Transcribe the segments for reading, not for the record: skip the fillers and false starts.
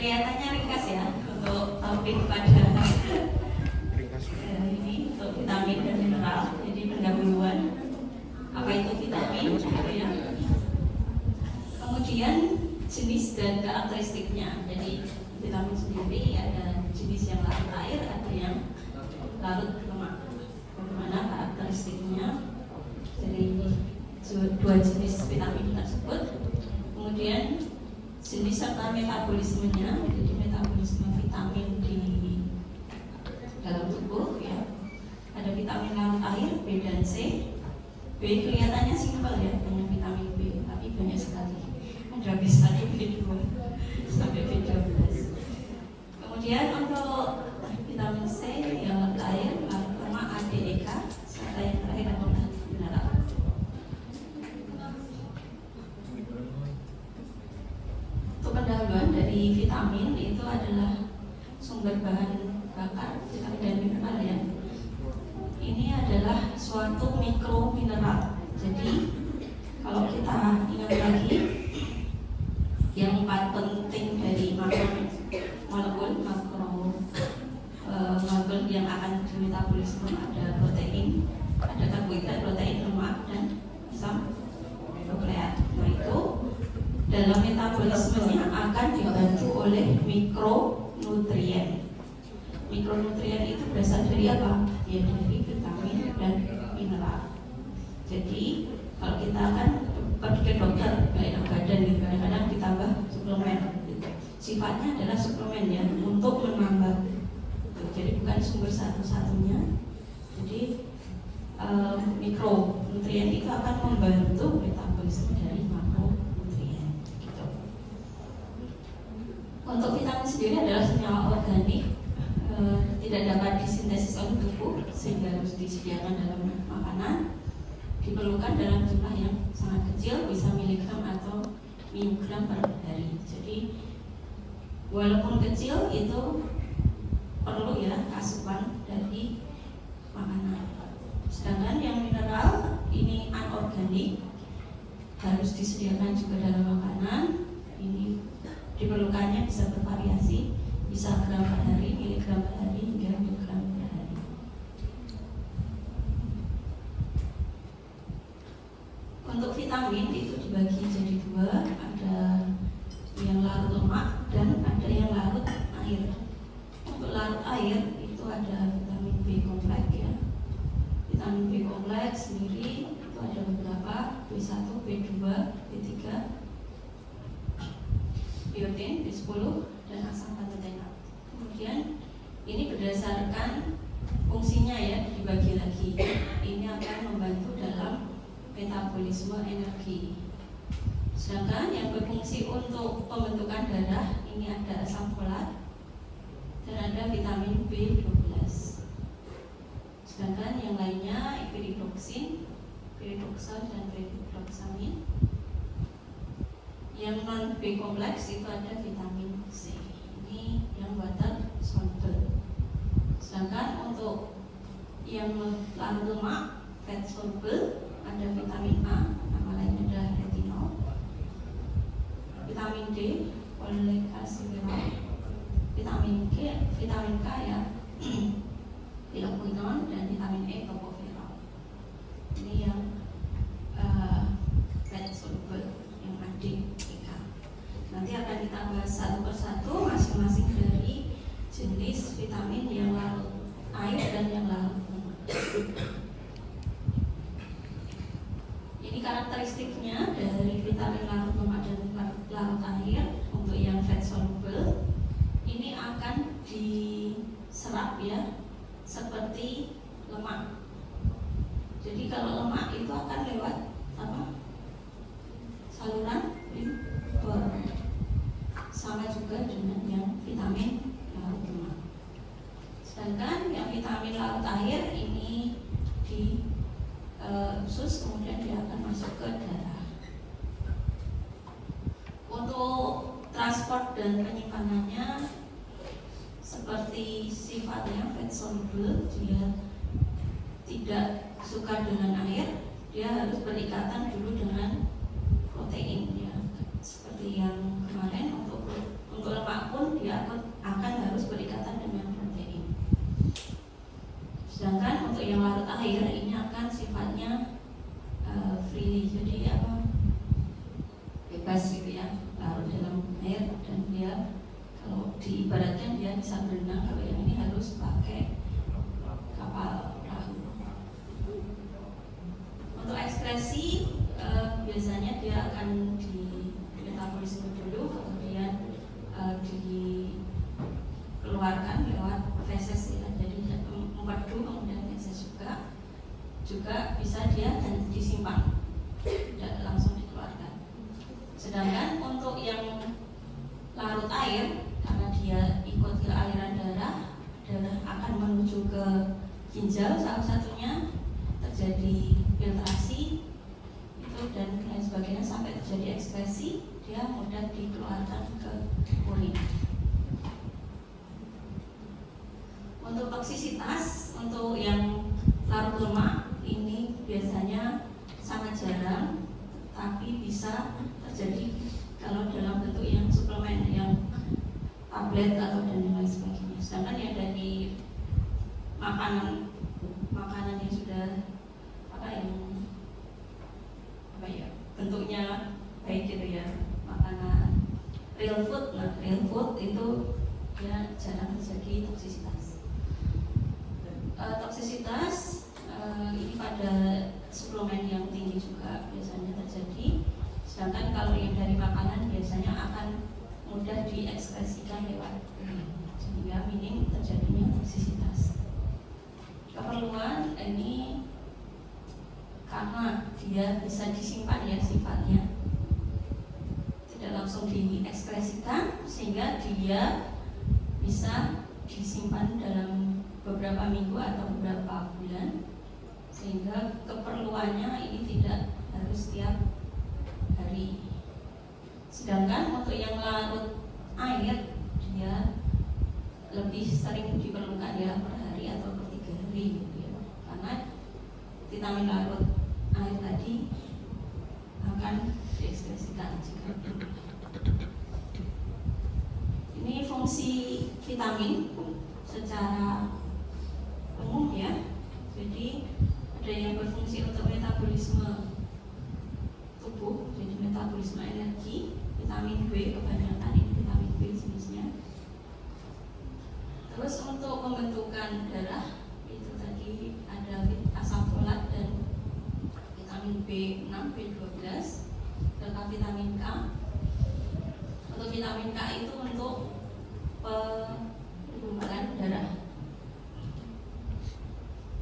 kelihatannya ringkas ya untuk topik pada ini untuk vitamin dan mineral. Jadi pendahuluan apa itu vitamin, gitu ya. Kemudian jenis dan karakteristiknya. Jadi vitamin sendiri ada jenis yang larut air, ada yang larut lemak. Bagaimana karakteristiknya dari dua jenis vitamin tersebut? Kemudian jenis serta metabolismenya. Jadi metabolisme vitamin di dalam tubuh ya. Ada vitamin larut air B dan C. B kelihatannya simpel ya, banyak vitamin B, tapi banyak sekali. Ada bisa B2 sampai B12. Kemudian untuk vitamin C yang larut air, larut lemak, A, D, E, K, serta yang terakhir adalah mineral. Untuk pendahuluan dari vitamin itu adalah sumber bahan bakar vitamin dan mineral ya. Ini adalah suatu mikro mineral. Jadi kalau kita ingat lagi yang paling penting dari molekul molekul yang akan dimetabolisme ada protein, ada karbohidrat, protein, lemak, dan asam nukleat. Nah itu dalam metabolismenya akan dibantu oleh mikronutrien. Mikronutrien itu berasal dari apa? Ya dari vitamin dan mineral. Jadi kalau kita akan pergi ke dokter nggak enak badan gitu, kadang-kadang ditambah suplemen. Gitu. Sifatnya adalah suplemen ya untuk menambah. Gitu. Jadi bukan sumber satu-satunya. Jadi mikronutrien itu akan membantu metabolisme dari makronutrien. Gitu. Untuk vitamin sendiri adalah senyawa organik. Tidak dapat disintesis oleh tubuh sehingga harus disediakan dalam makanan. Diperlukan dalam jumlah yang sangat kecil, bisa miligram atau microgram per hari. Jadi walaupun kecil itu perlu ya asupan dari makanan. Sedangkan yang mineral ini anorganik, harus disediakan juga dalam makanan. Ini diperlukannya bisa bervariasi, bisa gram per hari, miligram per hari, hingga miligram per hari. Untuk vitamin itu dibagi jadi dua, ada yang larut lemak dan ada yang larut air. Untuk larut air itu ada vitamin B kompleks ya. Vitamin B kompleks sendiri itu ada beberapa, B1, B2, B3, biotin, B10, dan asam pantotenak. Kemudian ini berdasarkan fungsinya ya dibagi lagi. Ini akan membantu dalam metabolisme energi. Sedangkan yang berfungsi untuk pembentukan darah ini ada asam folat dan ada vitamin B12. Sedangkan yang lainnya epididoksin, pyridoxal, dan pyridoxamin. Yang non B kompleks itu ada vitamin C. Ini yang water soluble. Sedangkan untuk yang larut lemak fat soluble ada vitamin A, nama lainnya adalah retinol. Vitamin D, folate acetylcholine. Vitamin K ya, phylloquinone, dan vitamin E, tocopherol. Ini yang fat soluble, yang AD/EK. Nanti akan kita bahas satu persatu masing-masing dari jenis vitamin yang larut air dan yang larut lemak. Ini karakteristiknya dari vitamin larut lemak dan larut air. Untuk yang fat soluble ini akan diserap ya seperti lemak. Jadi kalau lemak itu akan lewat apa? Saluran liver. Sama juga dengan yang vitamin larut lemak. Sedangkan yang vitamin larut air ini di usus, kemudian dia akan masuk ke darah. Untuk transport dan penyimpanannya seperti sifatnya fat soluble, dia tidak suka dengan air, dia harus berikatan dulu dengan protein ya. Seperti yang kemarin untuk lemak pun dia bebas gitu ya, larut dalam air, dan dia kalau diibaratkan dia bisa berenang. Kalau yang ini harus pakai kapal perahu. Untuk ekspresi biasanya dia akan di metabolisme dulu, kemudian dikeluarkan lewat feses ya. Jadi mempedu kemudian feses juga bisa dia dan disimpan, tidak langsung dikeluarkan. Sedangkan untuk yang larut air, karena dia ikut ke aliran darah akan menuju ke ginjal salah satunya, terjadi filtrasi itu dan lain sebagainya sampai terjadi ekskresi, dia mudah dikeluarkan ke urin. Untuk toksisitas, untuk yang larut lemak ini biasanya sangat jarang, tapi bisa terjadi kalau dalam bentuk yang suplemen, yang tablet atau dan lain sebagainya. Sedangkan yang dari makanan yang sudah bentuknya baik gitu ya, makanan real food. Nah, real food itu ya jarang terjadi toksisitas. Toksisitas ini pada suplemen yang tinggi juga biasanya terjadi. Sedangkan kalau yang dari makanan biasanya akan mudah diekspresikan lewat sehingga minim terjadinya toksisitas. Keperluan ini karena dia bisa disimpan ya sifatnya, tidak langsung diekspresikan, sehingga dia bisa disimpan dalam beberapa minggu atau beberapa bulan, sehingga keperluannya ini tidak harus setiap hari. Sedangkan untuk yang larut air, dia lebih sering diperlukan ya per hari atau per 3 hari gitu ya. Karena vitamin larut air tadi akan diekspresikan juga. Ini fungsi vitamin secara umum ya. Jadi ada yang berfungsi untuk metabolisme tubuh, jadi metabolisme energi, vitamin B kebanyakan, ini vitamin B jenisnya. Terus untuk pembentukan darah itu tadi ada asam folat dan vitamin B6, B12, serta vitamin K. Untuk vitamin K itu untuk pengumpulan darah.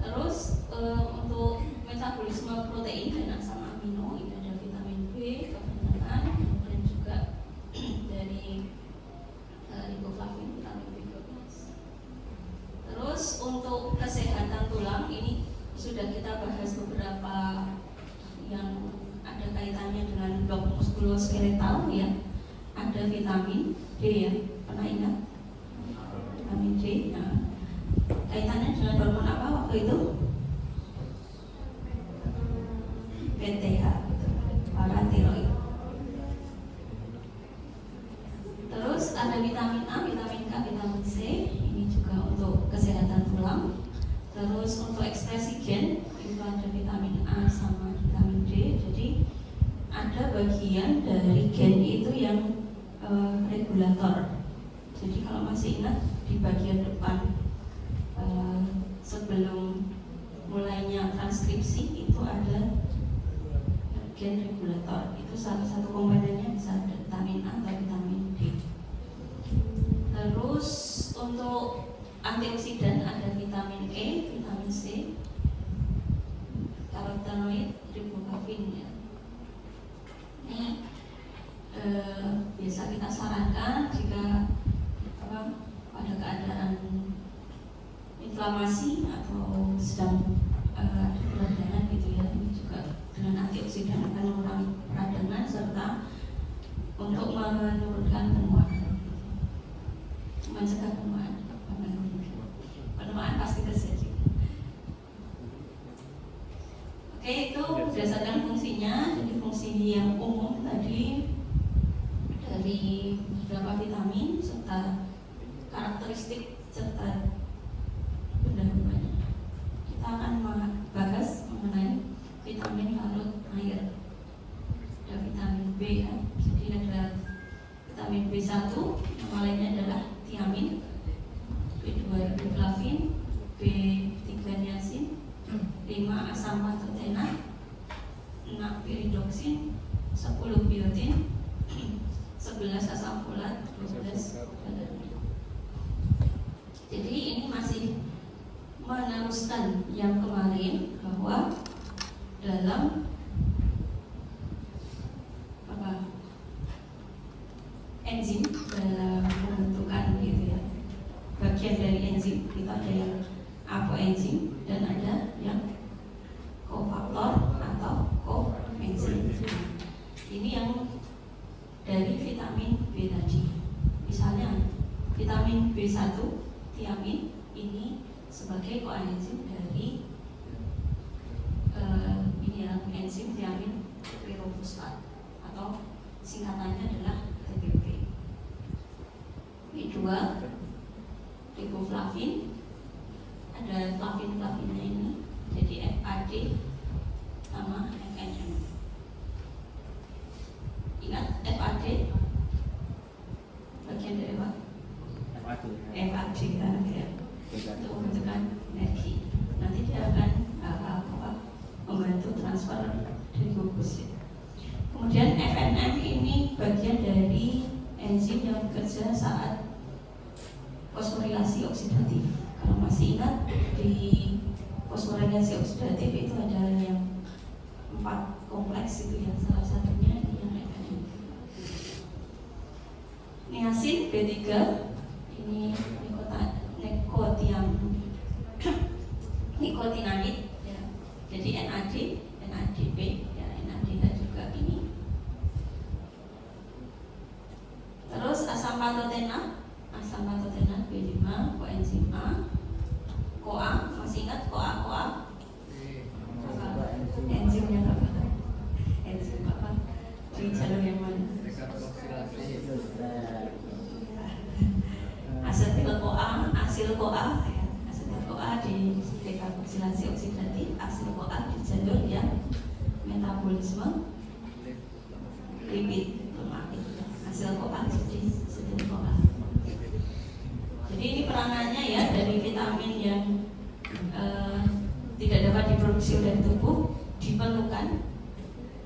Terus untuk metabolisme protein dan asam amino itu ada vitamin B kebanyakan, kemudian juga dari riboflavin, vitamin B12. Terus untuk kesehatan tulang ini sudah kita bahas beberapa yang ada kaitannya dengan blok muskuloskeletal ya. Ada vitamin D ya, pernah ingat? Vitamin D. Nah, kaitannya dengan hormon apa waktu itu? PTH, paratiroid. Terus ada vitamin A, vitamin K, vitamin C. Ini juga untuk kesehatan tulang. Terus untuk ekspresi gen itu ada vitamin A sama vitamin D. Jadi ada bagian dari gen itu yang regulator. Jadi kalau masih ingat di bagian depan sebelum mulainya transkripsi itu ada gen regulator. Itu salah satu komponennya bisa ada vitamin A atau vitamin D. Terus untuk antioksidan ada vitamin E, vitamin C, karotenoid, riboflavin ya. Ini biasa kita sarankan jika pada keadaan inflamasi atau sedang ada peradangan gitu ya. Ini juga dengan antioksidan akan mengurangi peradangan serta untuk menurunkan penuaan, mencegah penuaan. Penuaan pasti terjadi. Oke, itu berdasarkan fungsinya. Jadi fungsi yang umum tadi dari beberapa vitamin serta karakteristik serta benda-bendanya. Kita akan bahas mengenai vitamin larut air. Ada vitamin B, ya. Jadi ada vitamin B1, nama lainnya adalah tiamin, B2 riboflavin, B3 niacin, 5 asam patotenat, 6 piridoksin, 10 biotin, 11 asam folat, 12 balanin. Jadi ini masih meneruskan yang kemarin bahwa dalam enzim dalam pembentukan gitu ya, bagian dari enzim itu ada yang apoenzim dan ada yang kofaktor atau koenzim. Ini yang dari vitamin B tadi. Misalnya vitamin B1 tiamin ini sebagai koenzim dari ini yang enzim tiamin pirofosfat atau singkatannya adalah TPP. B2 riboflavin, ada flavin-flavinnya ini, jadi FAD sama FNM. Ingat FAD bagian dari apa? FAD ya, untuk pembentukan energi. Nanti dia akan membantu transfer dari gugus. Kemudian FNM ini bagian dari enzim yang bekerja saat fosforilasi oksidatif. Kalau masih ingat di fosforilasi oksidatif itu ada yang 4 kompleks itu yang salah satunya yang FNM. Niacin B3 ini nikotinamid ya. Jadi NAD, NADP ya, NADH juga ini. Terus asam patotenat B5, koenzim A, CoA, masih ingat CoA? Enzimnya apa? Enzim apa? Di jalur yang mana? Asil CoA ya. Asetil CoA di dekarboksilasi oksidatif, asil CoA di jalur yang metabolisme lipid lemak itu. Asil CoA jadi asetil CoA. Jadi ini peranannya ya dari vitamin yang tidak dapat diproduksi oleh tubuh diperlukan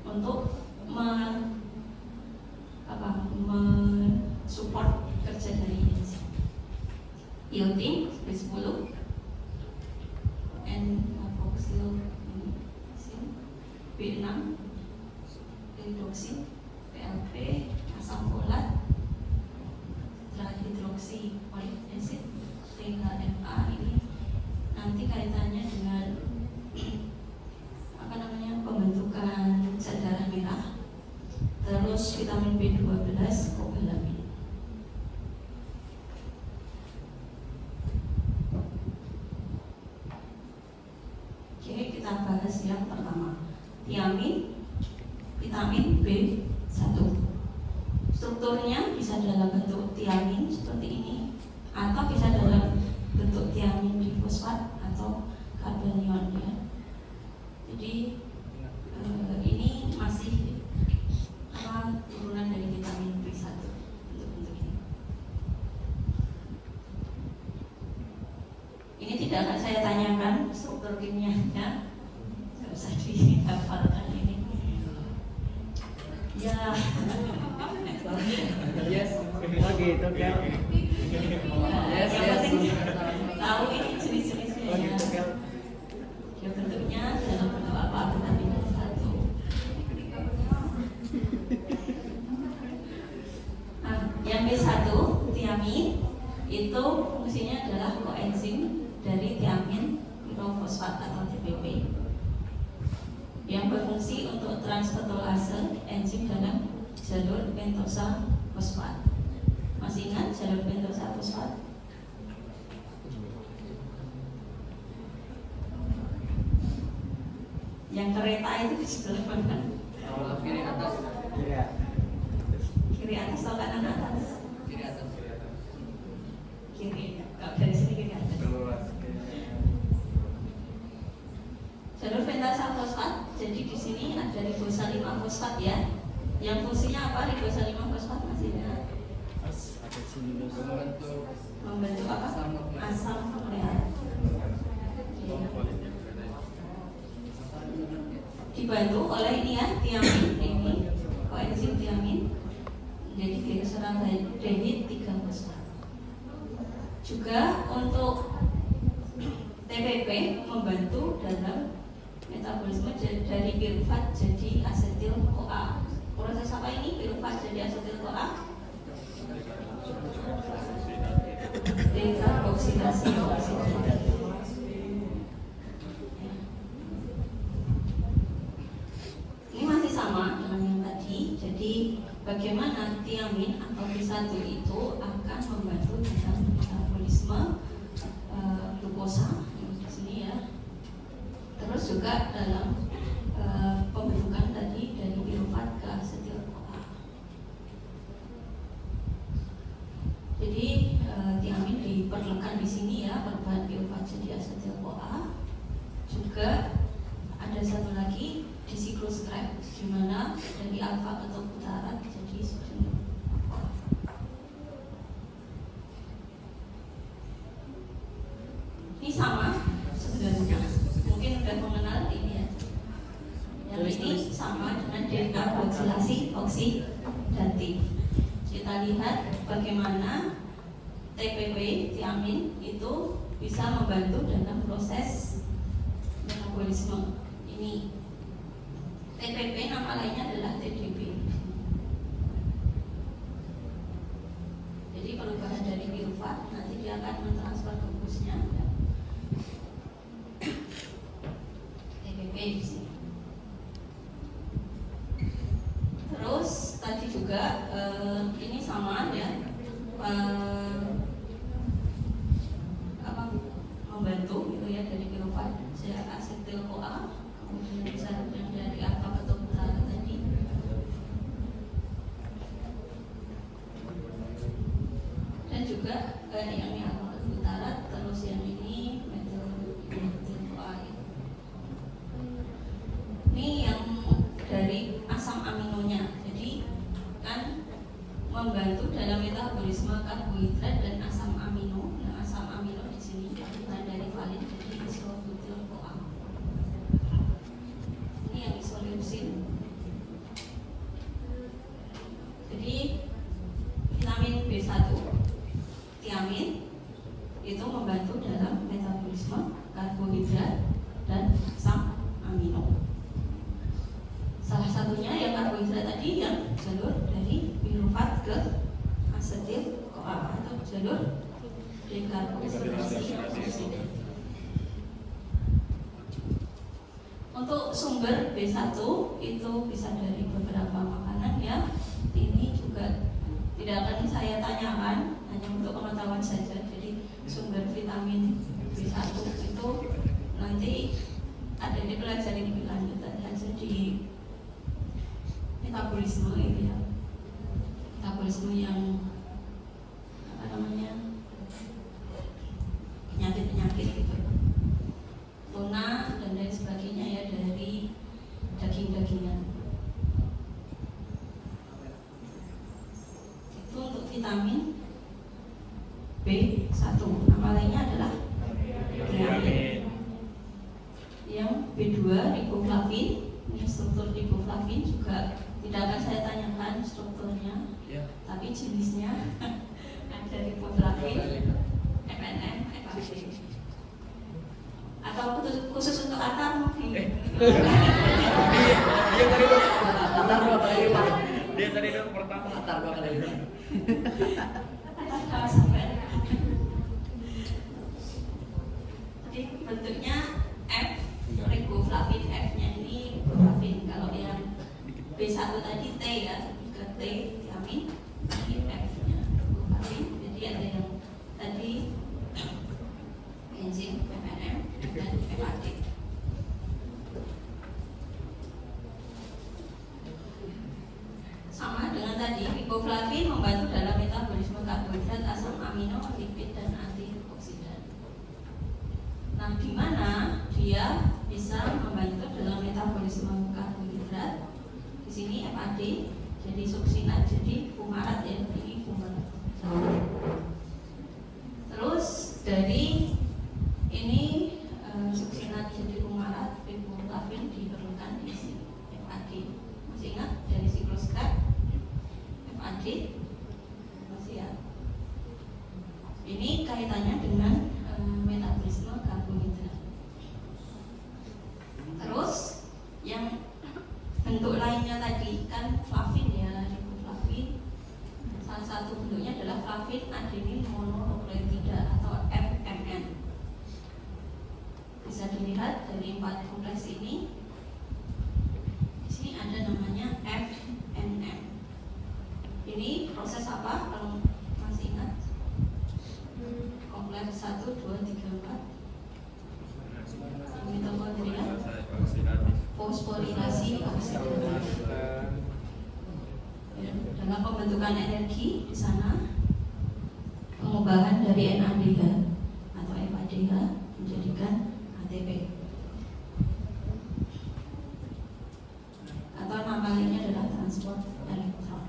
untuk mensupport kerja dari enzim. Iotin B10, N-carboxyl B6, piridoksin, PLP, asam folat, trihidroksifolic acid, THFA. Ini nanti kaitannya dengan pembentukan sel darah merah. Terus vitamin B12, kobalamin. Oke, kita bahas yang pertama, tiamin, vitamin B1. Strukturnya bisa dalam bentuk tiamin seperti ini, atau bisa dalam bentuk tiamin difosfat atau karbanion ya. Jadi ini masih turunan dari vitamin B1 untuk bentuk ini. Ini tidak akan saya tanyakan struktur kimianya, nggak usah dihafalkan ini. Ya. Yes, oh gitu kan. Yes, tahu ini jenis-jenisnya oh gitu ya. kan. Ya bentuknya dalam bentuk apa, vitamin B1. Nah, yang B1 tiamin itu fungsinya adalah koenzim dari tiamin pirofosfat atau TPP yang berfungsi untuk transpetolase enzim dalam jalur pentosa fosfat. Masih ingat jalur pentosa fosfat? Yang kereta itu di sebelah mana? Kiri atas. Kiri atas atau kanan atas? Kiri atas. Kiri. Kalau dari sini kiri atas. Jalur pentasa fosfat. Jadi di sini ada ribosa 5 fosfat ya. Yang fungsinya apa? Ribosa 5 fosfat masih ingat? Membentuk apa? Asam foleat. Dibantu oleh ini ya, tiamin ini, koenzim tiamin. Jadi glyceraldehyde 3 fosfat. Juga untuk TPP membantu dalam metabolisme dari pirufat jadi asetil CoA. Proses apa ini? Pirufat jadi asetil CoA? Dekarboksidasi. Ini masih sama dengan yang tadi. Jadi bagaimana tiamin atau B1 itu akan membantu dalam metabolisme glukosa di sini ya. Terus juga dalam pembentukan tadi dari pirufat ke asetil CoA. Jadi tiamin diperlukan di sini ya, perubahan pirufat jadi asetil CoA. Juga ada satu lagi di siklus Krebs di mana dari alfa atau butarat jadi sodium. Ini sama sebenarnya, mungkin sudah mengenal ini ya. Yang ini sama dengan dekarboksilasi oksidatif. Kita lihat bagaimana TPP tiamin itu bisa membantu dalam proses metabolisme ini. TPP nama lainnya adalah TDP. Jadi perubahan dari pirufat nanti dia akan mentransfer glukusnya. TPP di sini. Terus tadi juga ini sama ya, membantu gitu ya dari pirufat asetil CoA, kemudian bisa dari alfa atau butarat tadi. Dan juga yang alfa atau butarat, terus yang ini metil CoA. Ini yang dari asam aminonya. Jadi kan membantu dalam metabolisme karbohidrat dan asam amino. Nah, asam amino di sini bukan dari valin, jadi isobutyl CoA. Ini yang isoleucin. Jadi vitamin B1 tiamin itu membantu dalam metabolisme karbohidrat dan asam amino. Salah satunya yang karbohidrat tadi yang jalur dari pirufat ke asetil CoA atau jalur dekarboksilasi oksida. Untuk sumber B1 itu bisa dari beberapa makanan ya. Ini juga tidak akan saya tanyakan, hanya untuk pengetahuan saja. Jadi sumber vitamin B1 itu nanti ada dipelajari lebih lanjut aja di metabolisme itu ya, metabolisme yang apa namanya, penyakit gitu, tuna dan lain sebagainya ya, dari daging-dagingan. Itu untuk vitamin B1. Nama lainnya adalah tiamin. Yang B2 riboflavin. Ini struktur riboflavin juga tidak akan saya tanyakan strukturnya, tapi jenisnya ada riboflavin, MNM, FAV. Atau khusus untuk atar mungkin. Dia tadi dong pertama atar bakal ada. Atar sampai. Jadi bentuknya F, riboflavin, F-nya ini riboflavin. Kalau yang B1 tadi T ya, ke T tiamin, ini F-nya riboflavin. Jadi ada yang tadi enzim MNM dan FAD. Sama dengan tadi, riboflavin membantu dalam metabolisme karbohidrat, asam amino, lipid dan antioksidan. Nah, di mana dia bisa membantu dalam metabolisme karbohidrat? Di sini FAD jadi suksinat jadi fumarat ya, ini fumarat. Terus dari ini suksinat jadi fumarat, riboflavin diperlukan di FAD. Masih ingat dari siklus Krebs FAD? Masih ya? Ini kaitannya dengan metabolisme karbohidrat. Terus yang bentuk lainnya tadi kan flavin ya, riboflavin. Salah satu bentuknya adalah flavin adenin mononukleotida atau FMN. Bisa dilihat dari 4 kompleks ini. Di sini ada namanya FNM. Ini proses apa kalau masih ingat? Kompleks 1, 2, 3, 4. Mitokondria, fosforilasi oksidasi. Dalam pembentukan energi di sana, pengubahan dari NADH atau FADH menjadikan ATP. Atau nama lainnya adalah transport elektron.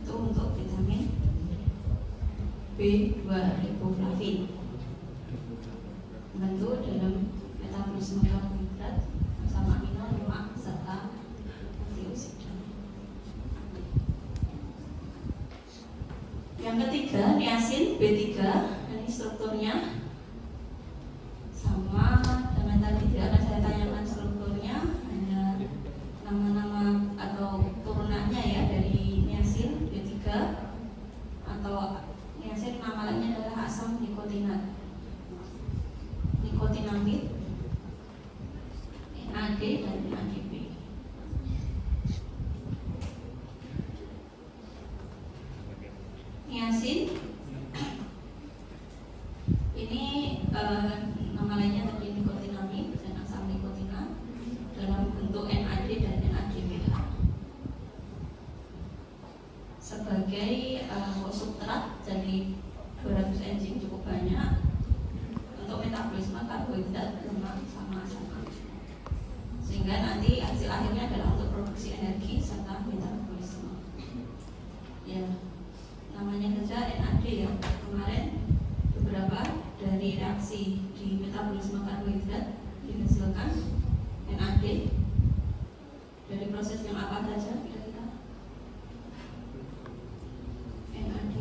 Itu untuk vitamin B2 riboflavin. Membantu dalam metabolisme karbohidrat, asam amino, lemak, serta antioksidan. Yang ketiga, niacin B3. Ini strukturnya sama dengan tadi, tidak akan saya tanyakan strukturnya, hanya nama-nama atau turunannya ya dari niacin B3, atau niacin nama lainnya adalah asam nikotinat, nikotinamid, NAD dan NADP. Niacin ini nama lainnya tadi nikotinamid dan asam nikotinat dalam bentuk NAD dan NADPH sebagai substrat. Jadi 200 enzim cukup banyak untuk metabolisme karbohidrat, lemak, sama asam amino, sehingga nanti hasil akhirnya adalah untuk produksi energi serta metabolisme. Ya, namanya saja NAD ya. Kemarin beberapa dari reaksi di metabolisme karbohidrat dihasilkan NAD dari proses yang apa saja kira-kira? NAD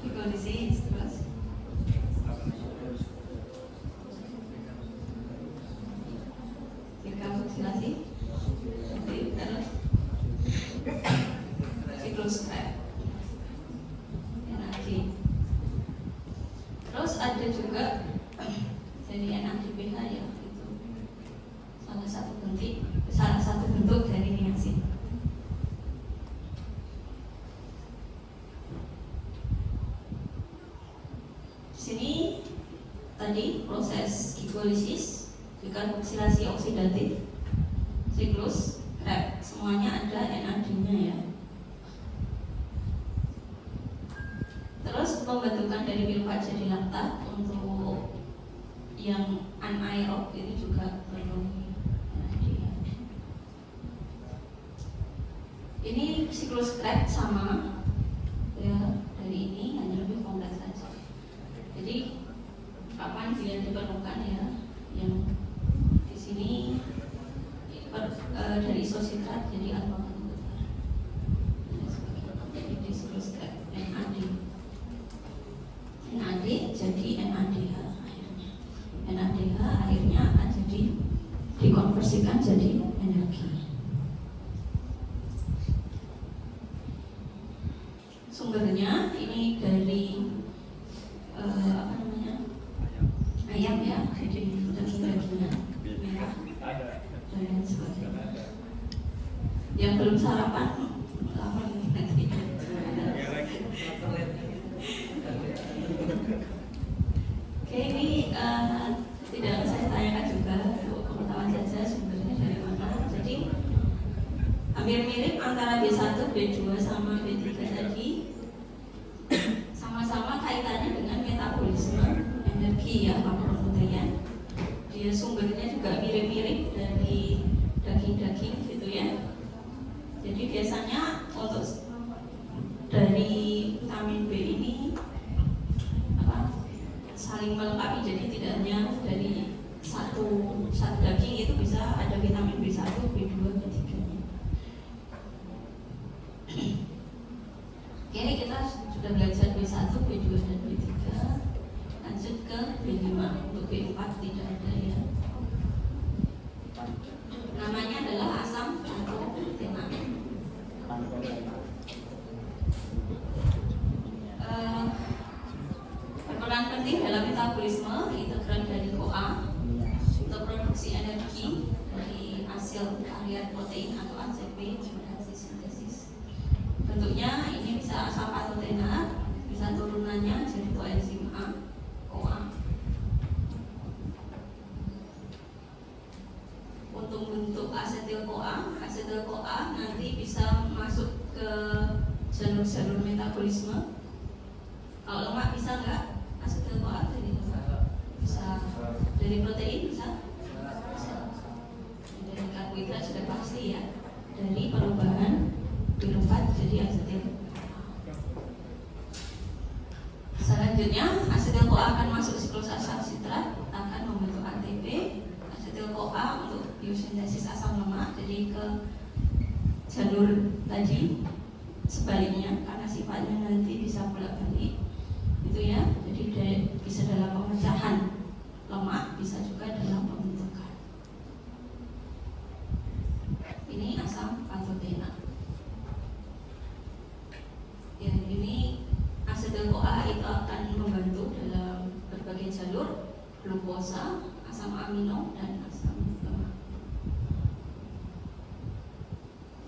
glikolisis, terus dekarboksilasi, terus siklus Krebs, NAD. Terus ada juga dari NADPH ya, itu salah satu bentuk dari niacin. Di sini tadi proses glikolisis, dekarboksilasi oksidatif, siklus Krebs, semuanya ada NAD-nya ya. Terus pembentukan dari pilpat jadi laktat untuk yang anaerob ini juga perlu NAD ya. Ini siklus Krebs sama ya, dari ini hanya lebih kompleks saja. Jadi kapan dia diperlukan ya, yang di sini dari isositrat jadi alkohol besar. Jadi di siklus Krebs NAD jadi NADH akhirnya. NADH akhirnya akan jadi dikonversikan jadi energi. Sumbernya ini dari apa namanya, ayam ya, jadi daging-dagingan merah dan lain sebagainya. Yang belum sarapan lapar nanti. Oke, ini tidak saya tanyakan juga, untuk pengetahuan saja sumbernya dari mana. Jadi hampir mirip antara B1, B2 sama B3 tadi, sama-sama kaitannya dengan metabolisme energi ya, makronutrien. Dia sumbernya juga mirip-mirip dari biasanya untuk dari vitamin B ini saling melengkapi, jadi tidak hanya dari satu daging itu bisa ada vitamin B1, B2, B3 nya. Oke, kita sudah belajar B1, B2 dan B3. Lanjut ke B5. Untuk B4 tidak ada ya. Namanya adalah asam pantotenak. Berperan penting dalam metabolisme integran dari CoA untuk produksi energi dari hasil karya protein atau ACP hasil sintesis. Bentuknya ini bisa asam pantotenak, bisa turunannya jadi koenzim A, CoA. Untuk bentuk asetil CoA nanti bisa masuk ke jalur-jalur metabolisme. Kalau lemak bisa nggak? Asetil CoA dari bisa dari protein bisa dari karbohidrat sudah pasti ya, dari perubahan B4 jadi asetil. Selanjutnya asetil CoA akan masuk siklosa substrat, akan membentuk ATP. Asetil CoA untuk biosintesis asam lemak, jadi ke jalur tadi sebaliknya karena sifatnya nanti bisa bolak-balik itu ya, jadi bisa dalam pemecahan lemak, bisa juga dalam pembentukan. Ini asam pantotenak. Ya, ini asetil CoA itu akan membantu dalam berbagai jalur glukosa, asam amino dan asam lemak.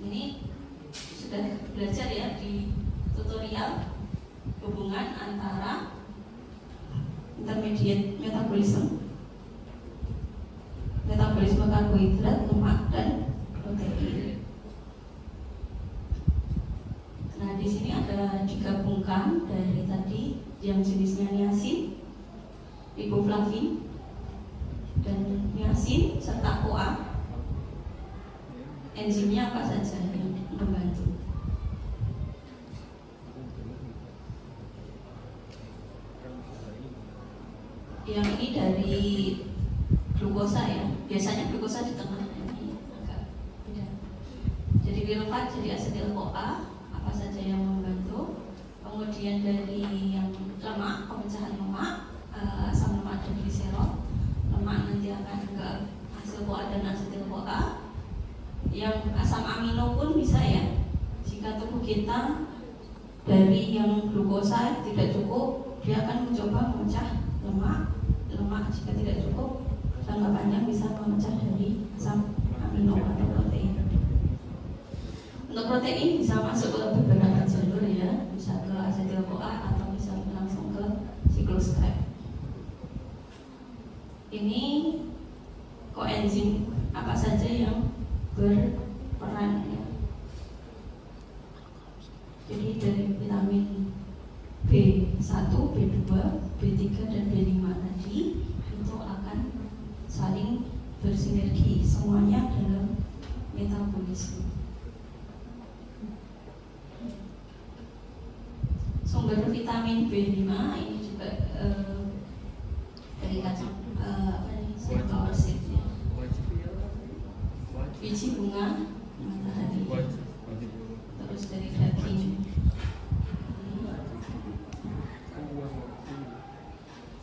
Ini sudah belajar ya di tutorial hubungan antara intermediate metabolisme karbohidrat, lemak dan protein. Nah, di sini ada digabungkan dari tadi yang jenisnya niacin, riboflavin dan niacin serta CoA. Enzimnya apa saja yang membantu? Yang ini dari glukosa ya, biasanya glukosa di tengah, ini agak beda. Jadi B4 jadi asetil CoA, apa saja yang membantu. Kemudian dari yang lemak, pemecahan lemak, asam lemak dan gliserol. Lemak nanti akan ke asetil CoA dan asetil CoA. Yang asam amino pun bisa ya, jika tubuh kita dari yang glukosa tidak cukup, dia akan mencoba memecah lemak jika tidak cukup jangka panjang bisa memecah dari asam amino atau protein. Untuk protein bisa masuk ke beberapa jalur ya, bisa ke asetil CoA atau bisa langsung ke siklus Krebs. Ini koenzim apa saja yang berperan ya. Jadi dari vitamin B1, B2, B3 dan B5 tadi itu akan saling bersinergi semuanya dalam metabolisme. Sumber vitamin B5 ini juga dari kacang sunflower seed ya. Biji bunga matahari, terus dari daging,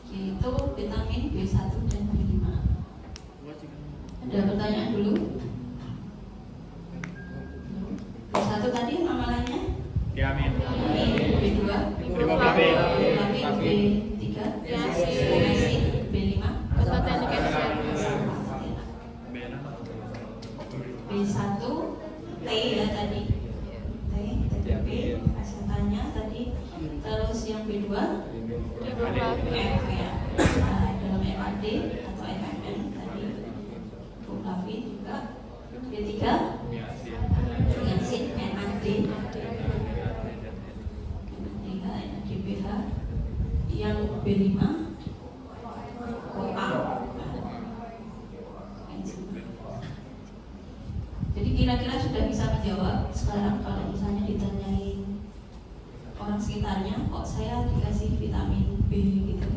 yaitu vitamin B1 dan B5. Ada pertanyaan dulu? B1 tadi nama lainnya? Diamin. B2, Riboflavin. B3, niacin, B5, B1, T ya tadi, T, asetannya tadi, terus yang B2, F ya, dalam MAD atau MMN tadi, riboflavin juga, B3, niacin, NAD, NADPH, yang B5, CoA. Jadi kira-kira sudah bisa menjawab sekarang kalau misalnya ditanyain orang sekitarnya, kok saya dikasih vitamin B gitu?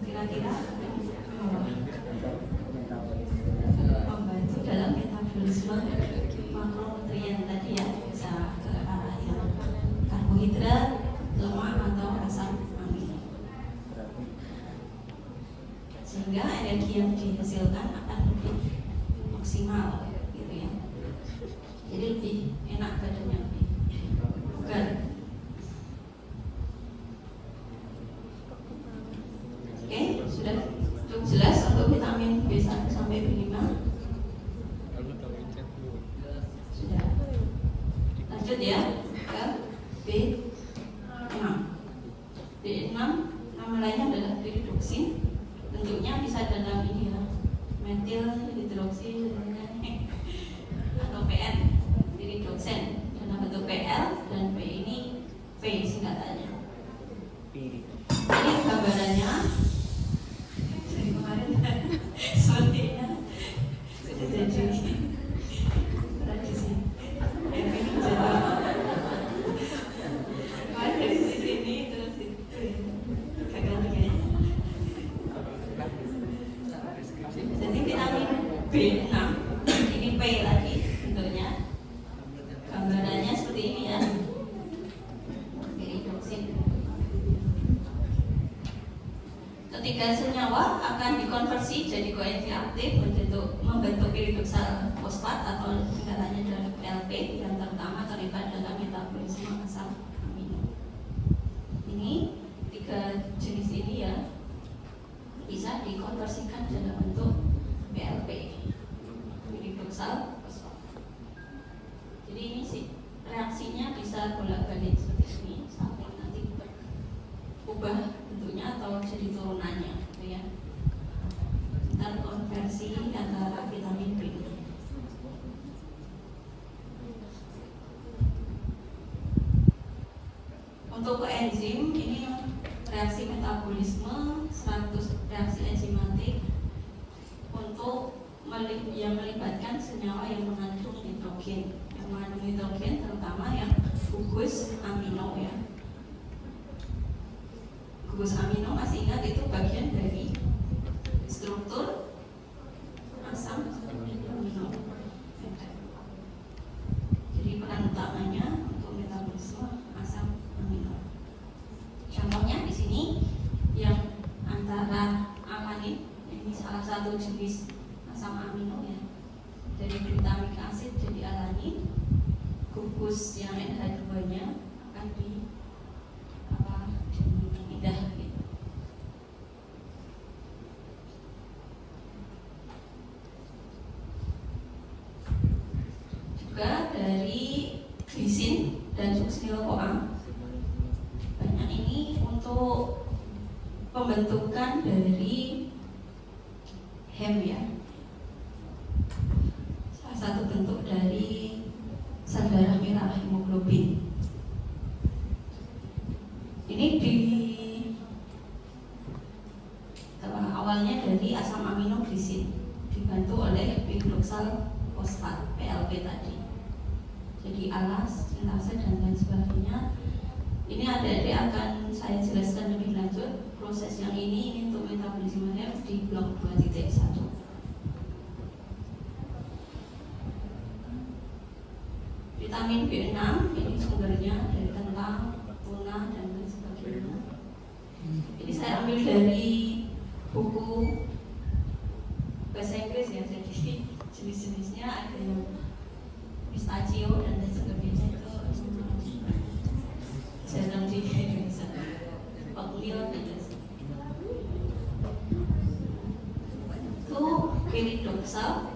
Kira-kira membantu dalam metabolisme makronutrien tadi ya, bisa ke arah yang karbohidrat, lemak atau asam amino, sehingga energi yang dihasilkan akan lebih maksimal gitu ya. Jadi lebih enak badannya, lebih bugar. Oke, sudah cukup jelas untuk vitamin B1 sampai B5. Sudah. Lanjut ya ke B6. B6 nama lainnya adalah piridoksin. Bentuknya bisa dalam ini ya, metil hidroksi atau PN, piridoksin dalam bentuk PL, dan P ini P singkatannya. Ini gambarannya dari kemarin sepertinya sudah jadi tradisi. Kemarin dari sini terus itu gagal kayaknya. Jadi vitamin B6 ini P lagi bentuknya, gambarannya seperti ini ya, piridoksin. Ketika senyawa akan dikonversi jadi koenzim aktif membentuk piridoksal fosfat atau singkatannya adalah PLP, yang terutama terlibat dalam metabolisme asam amino. Ini tiga jenis ini ya bisa dikonversikan dalam bentuk PLP, piridoksal fosfat. Jadi ini sih reaksinya bisa bolak-balik seperti ini sampai nanti berubah bentuknya atau jadi turunannya gitu ya. Terkonversi antara vitamin B. Untuk koenzim ini reaksi metabolisme 100 reaksi enzimatik untuk yang melibatkan senyawa yang mengandung nitrogen. Yang mengandung nitrogen terutama yang gugus amino ya. Gugus amino masih ingat itu bagian dari struktur asam amino. Jadi peran utamanya untuk metabolisme asam amino. Contohnya di sini yang antara amanin, ini salah satu jenis asam amino ya. Dari glutamic acid jadi alanin, gugus yang NH2-nya akan dipindah gitu. Juga dari glisin dan succinyl-CoA banyak ini untuk pembentukan dari hem ya, salah satu bentuk dari sel darah merah hemoglobin. Ini awalnya dari asam amino glisin dibantu oleh piridoksal fosfat PLP tadi. Jadi alas, sintase dan lain sebagainya. Ini adik-adik akan saya jelaskan lebih lanjut proses yang ini untuk metabolisme di blok 2.1. Vitamin B6 ini sumbernya dari kentang, tuna dan lain sebagainya. Ini saya ambil dari buku bahasa Inggris ya, jadi jenis-jenisnya ada yang pistachio dan lain sebagainya, itu jarang di Indonesia. Oatmeal itu piridoksal,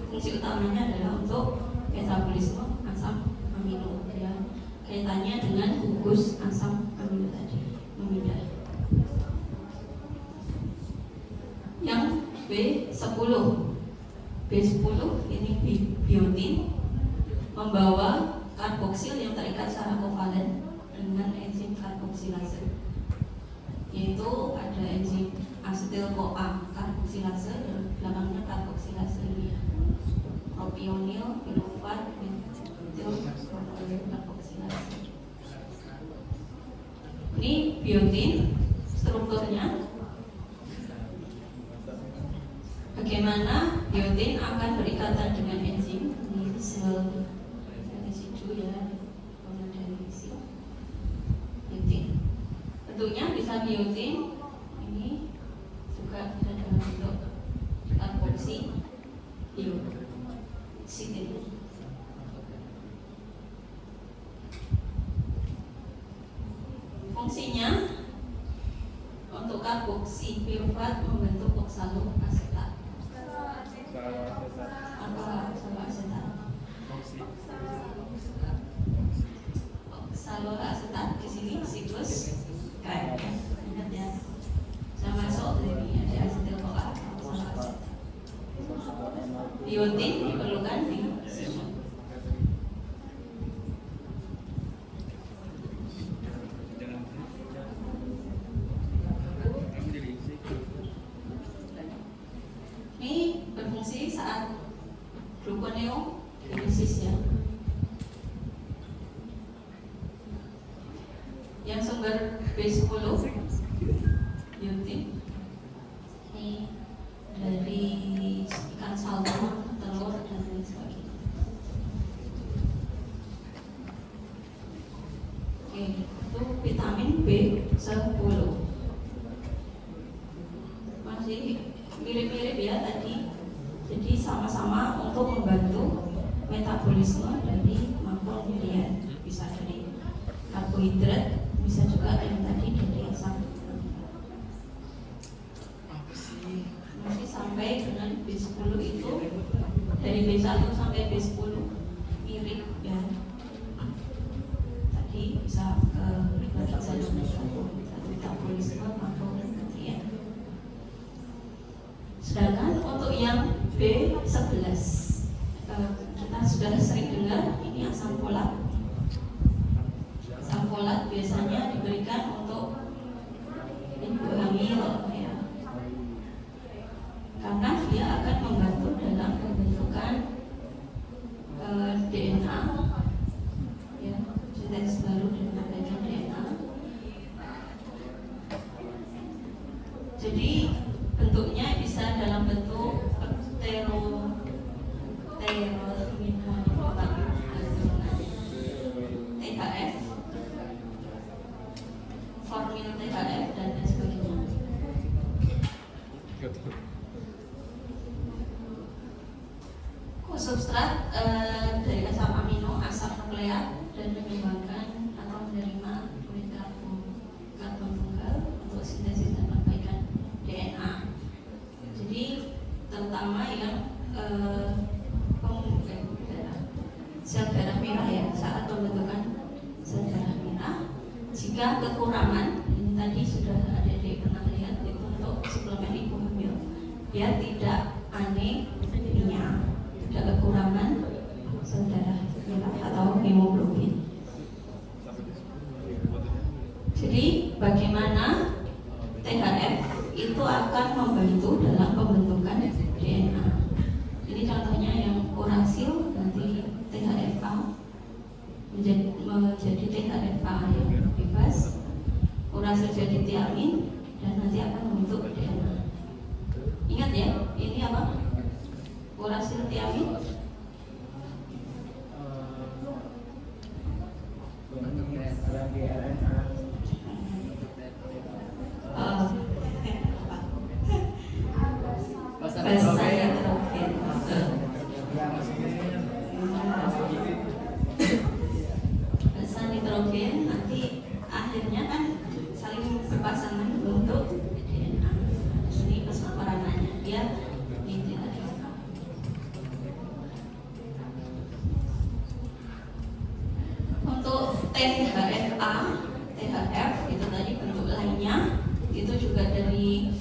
fungsi utamanya adalah untuk metabolisme asam amino ya, kaitannya dengan gugus asam amino tadi memindah. Yang B10 ini biotin, membawa karboksil yang terikat secara kovalen dengan enzim karboksilase, yaitu ada enzim asetil CoA karboksilase dan belakangnya karboksilase ini ya. propionil, pirufat, metil karboxilase. Ini biotin strukturnya. Bagaimana biotin akan berikatan dengan enzim? Ini sel residu ya, dari sil biotin. Bentuknya bisa biotin, ini juga bisa dalam bentuk karboksi bioksitin. Fungsinya untuk karboksi pirufat membentuk oksaloasetat. Apa oksaloasetat? Oksaloasetat di sini siklus kayak ingat ya. Sama masuk ini ada asetil CoA, oksaloasetat. Biotin diperlukan di sini. Ini berfungsi saat gluconeogenesis ya. Yang sumber B10 biotin ini dari ikan salmon, telur dan lain sebagainya. Oke, itu vitamin B10. Masih mirip-mirip ya tadi. Jadi sama-sama untuk membantu metabolisme dari makronutrien. Bisa dari karbohidrat, bisa juga yang tadi dari asam amino. Masih sampai dengan B10 itu dari B1 sampai B10 mirip ya. Tadi bisa ke metabolisme makronutrien. Sedangkan untuk yang B11 kita sudah sering dengar ini asam folat. Asam folat biasanya diberikan untuk ibu hamil ya, karena dia akan membantu dalam pembentukan DNA ya, sintesis baru dan adanya DNA. Jadi bentuknya bisa dalam bentuk THF, formil THF dan lain sebagainya. Substrat dari asam amino, asam nukleat dan menyumbangkan atau menerima kulit karbon tunggal untuk sintesis dan perbaikan DNA. Jadi terutama yang sel darah merah ya, saat pembentukan sel darah merah. Jika kekurangan, ini tadi sudah ada di pernah lihat itu untuk suplemen ibu hamil, biar tidak anemia, tidak kekurangan sel darah merah atau hemoglobin. Jadi bagaimana THF itu akan membantu dalam pembentukan DNA. Ini contohnya yang urasil nanti THFA menjadi THFA yang bebas, urasil jadi tiamin dan nanti akan membentuk DNA. Ingat ya, ini apa? Urasil tiamin. Basa nitrogen nanti akhirnya kan saling berpasangan untuk DNA. Ini keseparanannya dia ini THF. Untuk THFA, THF itu tadi bentuk lainnya itu juga dari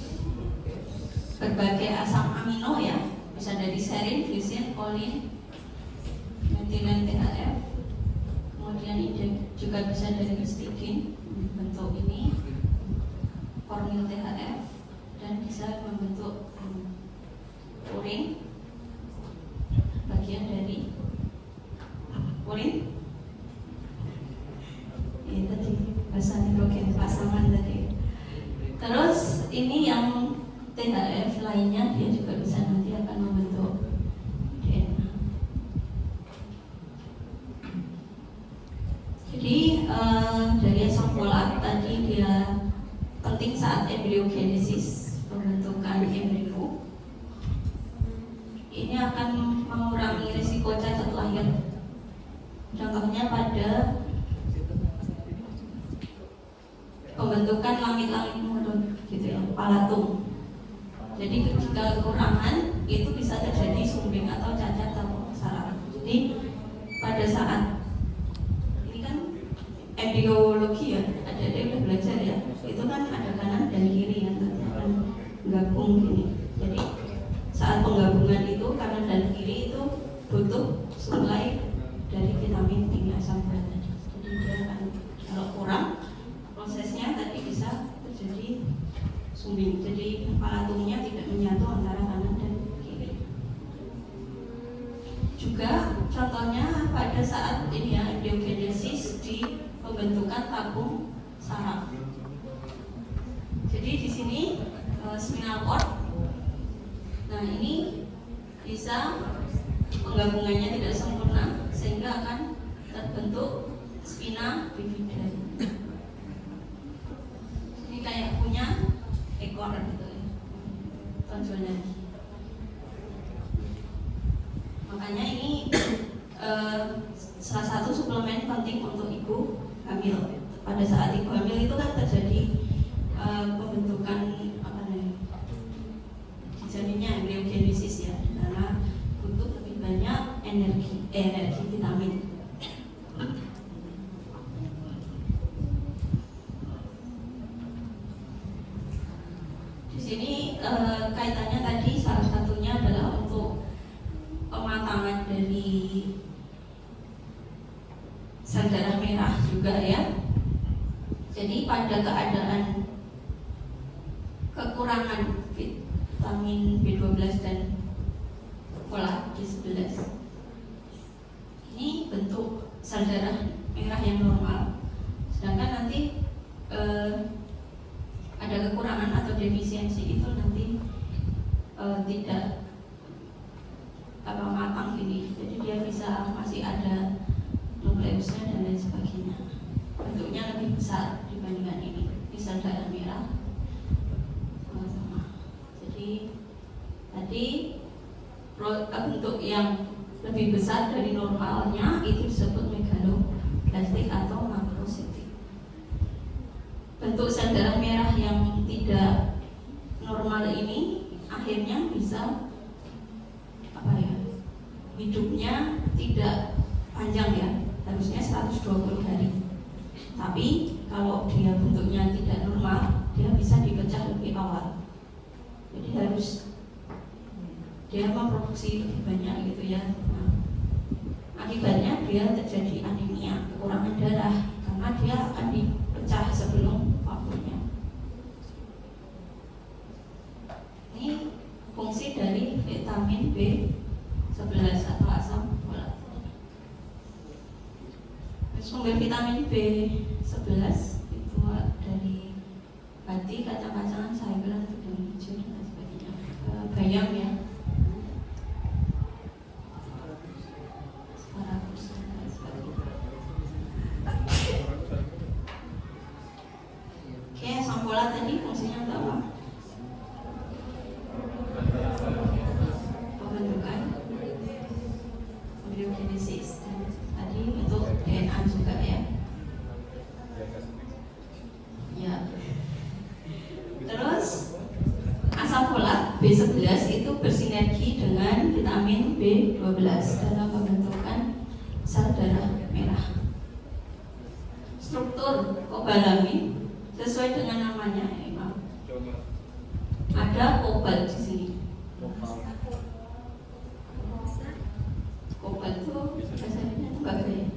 berbagai asam amino ya, bisa dari serin, glisin, kolin, metilen THF. Kemudian ini juga bisa dari histidin bentuk ini, formil THF, dan bisa membentuk urin bagian dari embryogenesis, pembentukan embrio. Ini akan mengurangi risiko cacat lahir. Contohnya pada pembentukan langit-langit mulut, gitu ya, palatung. Jadi jika kekurangan itu bisa terjadi sumbing atau cacat atau saraf. Jadi pada saat ini kan embriologi ya, ada udah belajar ya, itu kan ada kanan dan kiri yang nanti akan gabung gini. Jadi saat penggabungan itu kanan dan kiri itu butuh suplai dari vitamin tinggi asam folat tadi. Jadi dia akan, kalau kurang prosesnya tadi bisa terjadi sumbing. Jadi palatungnya tidak menyatu antara kanan dan kiri. Juga contohnya pada saat ini ya, embryogenesis di pembentukan tabung saraf. Jadi di sini spinal cord. Nah ini bisa penggabungannya tidak sempurna sehingga akan terbentuk spina bifida. Ini kayak punya ekor gitu ya, tonjolnya. Makanya ini salah satu suplemen penting untuk ibu hamil. Pada saat ibu hamil itu kan terjadi pembentukan apa namanya, janinnya embryogenesis ya, karena butuh lebih banyak energi vitamin. Di sini kaitannya tadi salah satunya adalah untuk pematangan dari sel darah merah juga ya. Jadi pada keadaan kekurangan vitamin B12 dan folat B11, ini bentuk sel darah merah yang normal. Sedangkan nanti ada kekurangan atau defisiensi itu nanti tidak matang ini. Jadi dia bisa masih ada nukleusnya dan lain sebagainya. Bentuknya lebih besar dibandingkan ini. Sel darah merah sama. Jadi tadi bentuk yang lebih besar dari normalnya itu disebut megaloblastik atau makrositik. Bentuk sel darah merah yang tidak normal ini akhirnya bisa hidupnya tidak panjang ya, harusnya 120 hari. Tapi kalau dia bentuknya tidak normal, dia bisa dipecah lebih awal. Jadi harus dia memproduksi lebih banyak gitu ya. Nah, akibatnya dia terjadi anemia, kekurangan darah, karena dia akan dipecah sebelum waktunya. Ini fungsi dari vitamin B11 atau asam folat. Sumber vitamin B11 itu dari hati, kacang-kacangan, sayuran, udang hijau dan sebagainya. Bayam ya, asparagus dan sebagainya. Oke, asam folat tadi fungsinya untuk apa? Pembentukan embryogenesis, dan tadi untuk DNA juga ya. Ya. Terus asam folat B11 itu bersinergi dengan vitamin B12 dalam pembentukan sel darah merah. Struktur kobalamin sesuai dengan namanya ya, ada kobalt di sini. Kobalt itu biasanya tembaga ya.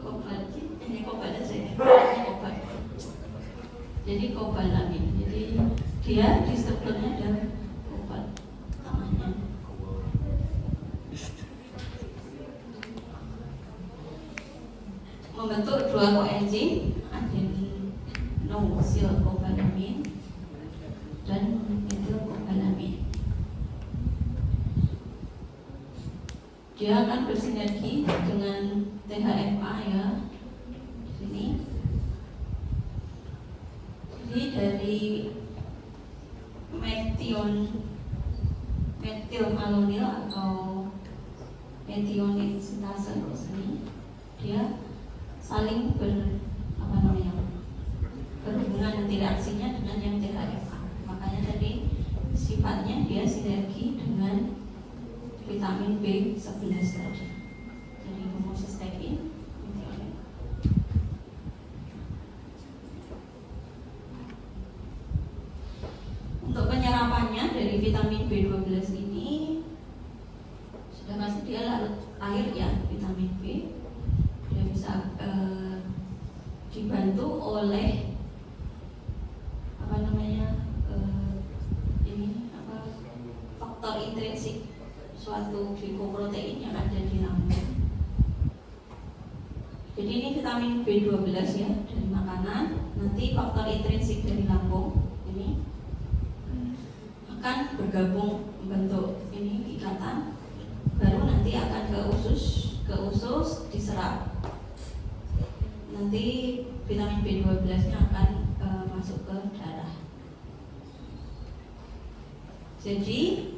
Kobalt ini kobalt aja ya. Kobalt. Jadi kobalamin. Jadi dia di strukturnya ada kobalt namanya. Membentuk dua koenzim adenosylkobalamin dan metilkobalamin. Dia akan bersinergi dengan THFA ya di sini. Jadi Jadi dari methylmalonyl atau methionine sintase ini dia saling berhubungan nanti reaksinya dengan yang THFA. Makanya tadi sifatnya dia sinergi dengan vitamin B11 tadi. Jadi homocysteine, methionine. Untuk penyerapannya dari vitamin B12 ini sudah pasti dia larut air ya, vitamin B. Dia bisa dibantu oleh faktor intrinsik suatu glikoprotein yang ada di lambung. Jadi ini vitamin B12 ya dari makanan. Nanti faktor intrinsik dari lambung ini akan bergabung membentuk ini ikatan, baru nanti akan ke usus diserap. Nanti vitamin B12 nya akan masuk ke darah. Jadi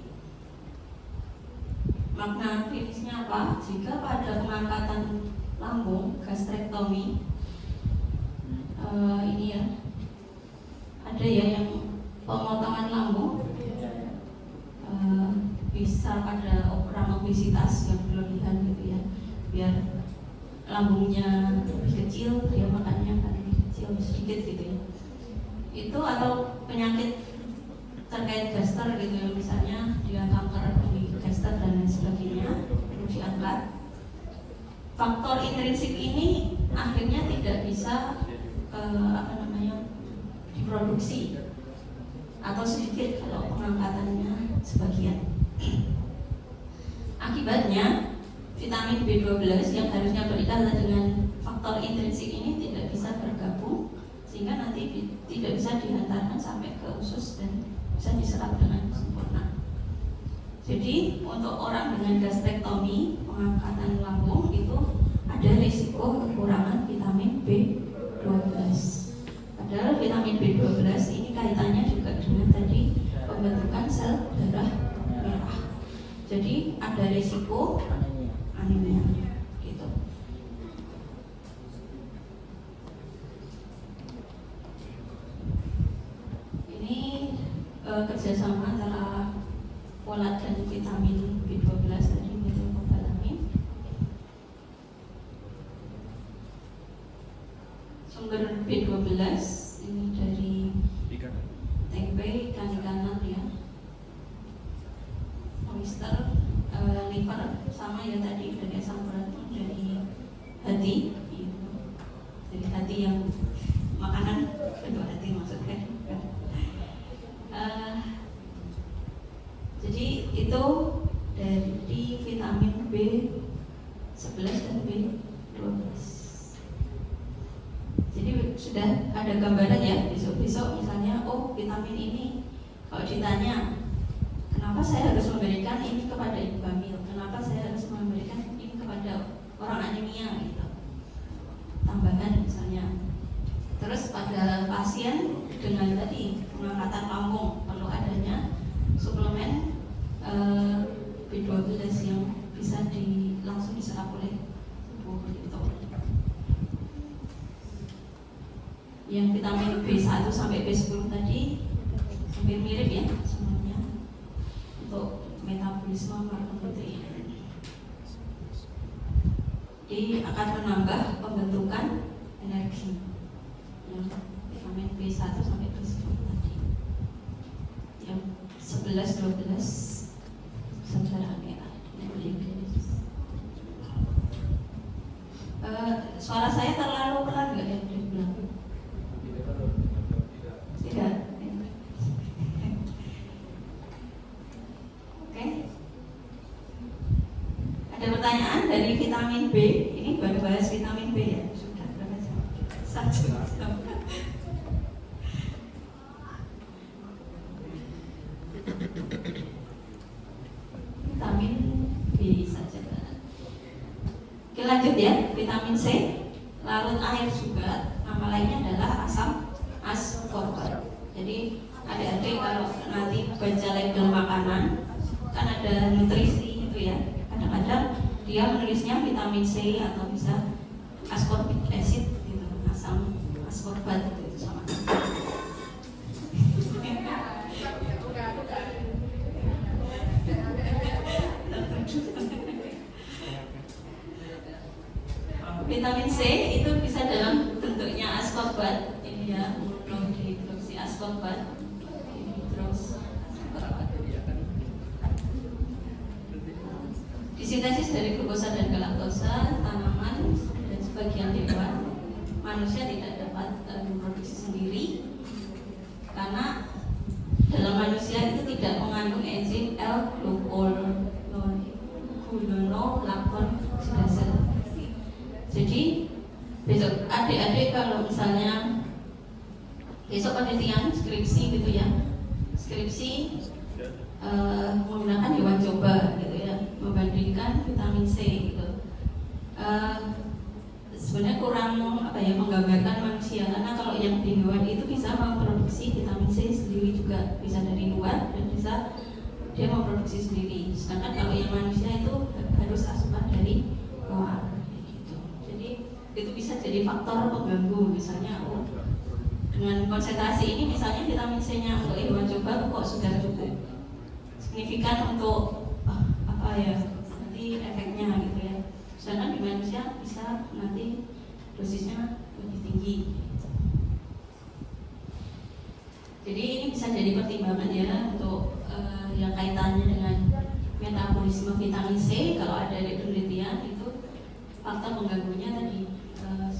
makna klinisnya apa? Jika pada pengangkatan lambung, gastrektomi, ini ya, ada ya yang pemotongan lambung, bisa pada orang obesitas yang berlebihan gitu ya, biar lambungnya lebih kecil, dia makannya akan lebih kecil sedikit gitu ya. Itu atau penyakit terkait gaster gitu ya, misalnya dia kanker di gaster dan lain sebagainya, perlu diangkat. Faktor intrinsik ini akhirnya tidak bisa diproduksi atau sedikit kalau pengangkatannya sebagian. Akibatnya vitamin B12 yang harusnya berikatan dengan faktor intrinsik ini tidak bisa bergabung, sehingga nanti tidak bisa dihantarkan sampai ke usus dan bisa diserap dengan sempurna. Jadi untuk orang dengan gastrektomi, pengangkatan lambung, itu ada risiko kekurangan vitamin B12. Padahal vitamin B12 ini kaitannya juga dengan tadi pembentukan sel darah merah. Jadi ada risiko anemia gitu. Ini kerjasama antara folat dan vitamin B12 tadi, metylcobalamin. Sumber B12 ini dari tempe, ikan ya, oyster, liver, sama ya tadi dari asam urat pun dari hati, dari hati yang makanan, kedua hati maksudnya. Jadi itu dari vitamin B11 dan B12. Jadi sudah ada gambaran ya, besok-besok misalnya, oh vitamin ini kalau ditanya kenapa saya harus memberikan ini kepada ibu hamil, kenapa saya harus memberikan ini kepada orang anemia gitu, tambahan misalnya. Terus pada pasien dengan tadi pengangkatan lambung perlu adanya suplemen B12 yang bisa langsung diserap oleh tubuh gitu. Yang vitamin B1 sampai B10 tadi hampir mirip ya semuanya untuk metabolisme makronutrien. Jadi akan menambah pembentukan energi. Yang vitamin B1 sampai B10 tadi. Yang 11, 12 darah merah. Suara saya terlalu pelan nggak ya? Tidak. Oke. Ada pertanyaan dari vitamin B? Ini baru bahas vitamin B ya? Sudah berapa jam? 1 jam. Vitamin B saja. Oke, lanjut ya. Vitamin C, larut air juga. Nama lainnya adalah asam ascorbat. Jadi adik-adik kalau nanti baca label makanan kan ada nutrisi itu ya. Kadang-kadang dia menulisnya vitamin C atau bisa ascorbic acid gitu, asam ascorbat itu sama. Vitamin C itu bisa dalam bentuknya ascorbat ini ya, monodehidroksi ascorbat ini terus ascorbat. Disintesis dari glukosa dan galaktosa tanaman dan sebagian hewan. Manusia tidak dapat memproduksi sendiri karena dalam manusia itu tidak mengandung enzim L-gluconolactonoksidase. Jadi besok adik-adik kalau misalnya besok penelitian skripsi gitu ya, skripsi menggunakan hewan coba gitu ya, membandingkan vitamin C gitu. Sebenarnya kurang menggambarkan manusia, karena kalau yang di hewan itu bisa memproduksi vitamin C sendiri juga, bisa dari luar dan bisa dia memproduksi sendiri. Sedangkan kalau yang manusia itu harus asupan dari luar gitu. Jadi itu bisa jadi faktor pengganggu, misalnya dengan konsentrasi ini misalnya vitamin C-nya untuk hewan coba kok sudah cukup signifikan untuk nanti efeknya gitu ya. Sedangkan di manusia bisa nanti dosisnya lebih tinggi. Jadi ini bisa jadi pertimbangan ya untuk yang kaitannya dengan metabolisme vitamin C. Kalau ada penelitian itu faktor pengganggunya tadi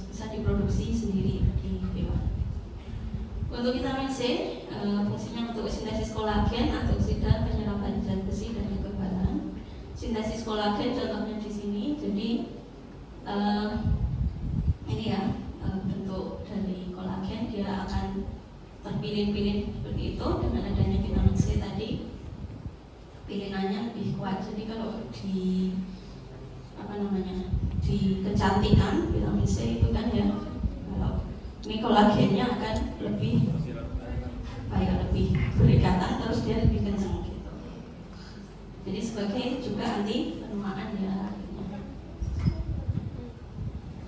bisa diproduksi sendiri di hewan. Untuk vitamin C fungsinya untuk sintesis kolagen, antioksidan, penyerapan zat besi dan kekebalan. Sintesis kolagen contohnya di sini. Jadi ini ya bentuk dari kolagen, dia akan terpilih-pilih seperti itu. Dengan adanya vitamin C tadi pilinannya lebih kuat. Jadi kalau di di kecantikan vitamin C itu kan ya, kalau ini kolagennya akan lebih lebih berikatan, terus dia lebih kencang gitu. Jadi sebagai juga anti penuaan ya.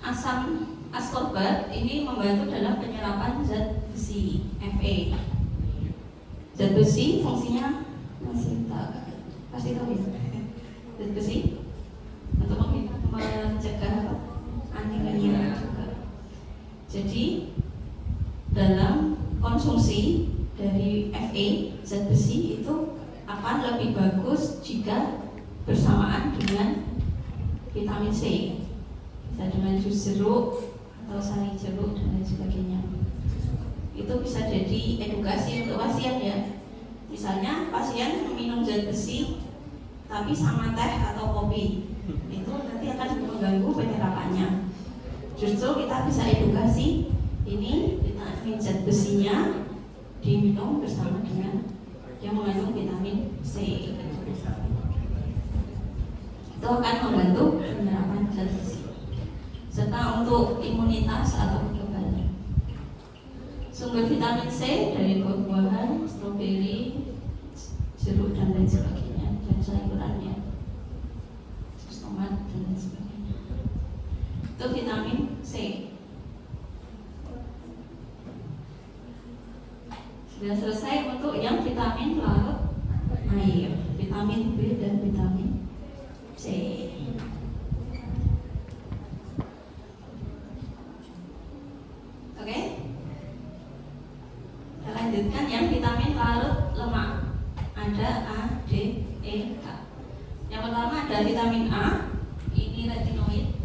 Asam ascorbat ini membantu dalam penyerapan zat besi Fe. Zat besi fungsinya pasti tahu ya. Zat besi untuk mencegah anemia juga. Jadi dalam konsumsi dari Fe, zat besi itu akan lebih bagus jika bersamaan dengan vitamin C. Bisa dengan jus jeruk atau sari jeruk dan lain sebagainya. Itu bisa jadi edukasi untuk pasien ya. Misalnya pasien minum zat besi tapi sama teh atau kopi, itu nanti akan mengganggu penyerapannya. Justru kita bisa edukasi ini vitamin zat besinya diminum bersama dengan yang mengandung vitamin C. Itu akan membantu penyerapan zat besi. Serta untuk imunitas atau kekebalan. Sumber vitamin C dari buah-buahan, stroberi, jeruk dan lain sebagainya, dan sayurannya, tomat dan lain sebagainya. Itu vitamin C. Sudah selesai untuk yang vitamin larut air, vitamin B dan vitamin C. Oke? Kita lanjutkan yang vitamin larut lemak. Ada A, D, E, K. Yang pertama ada vitamin A. Ini retinoid,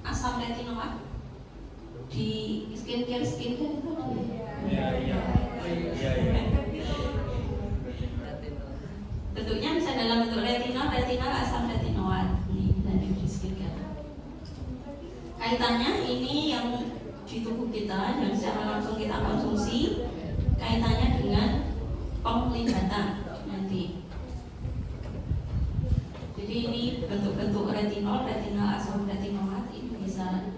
asam retinoat. Di skincare itu bentuknya bisa dalam bentuk retinol, asam retinoat. Ini dari skincare. Kaitannya ini yang di tubuh kita yang secara langsung kita konsumsi, kaitannya dengan penglihatan nanti. Jadi ini bentuk-bentuk retinol, asam retinoat ini bisa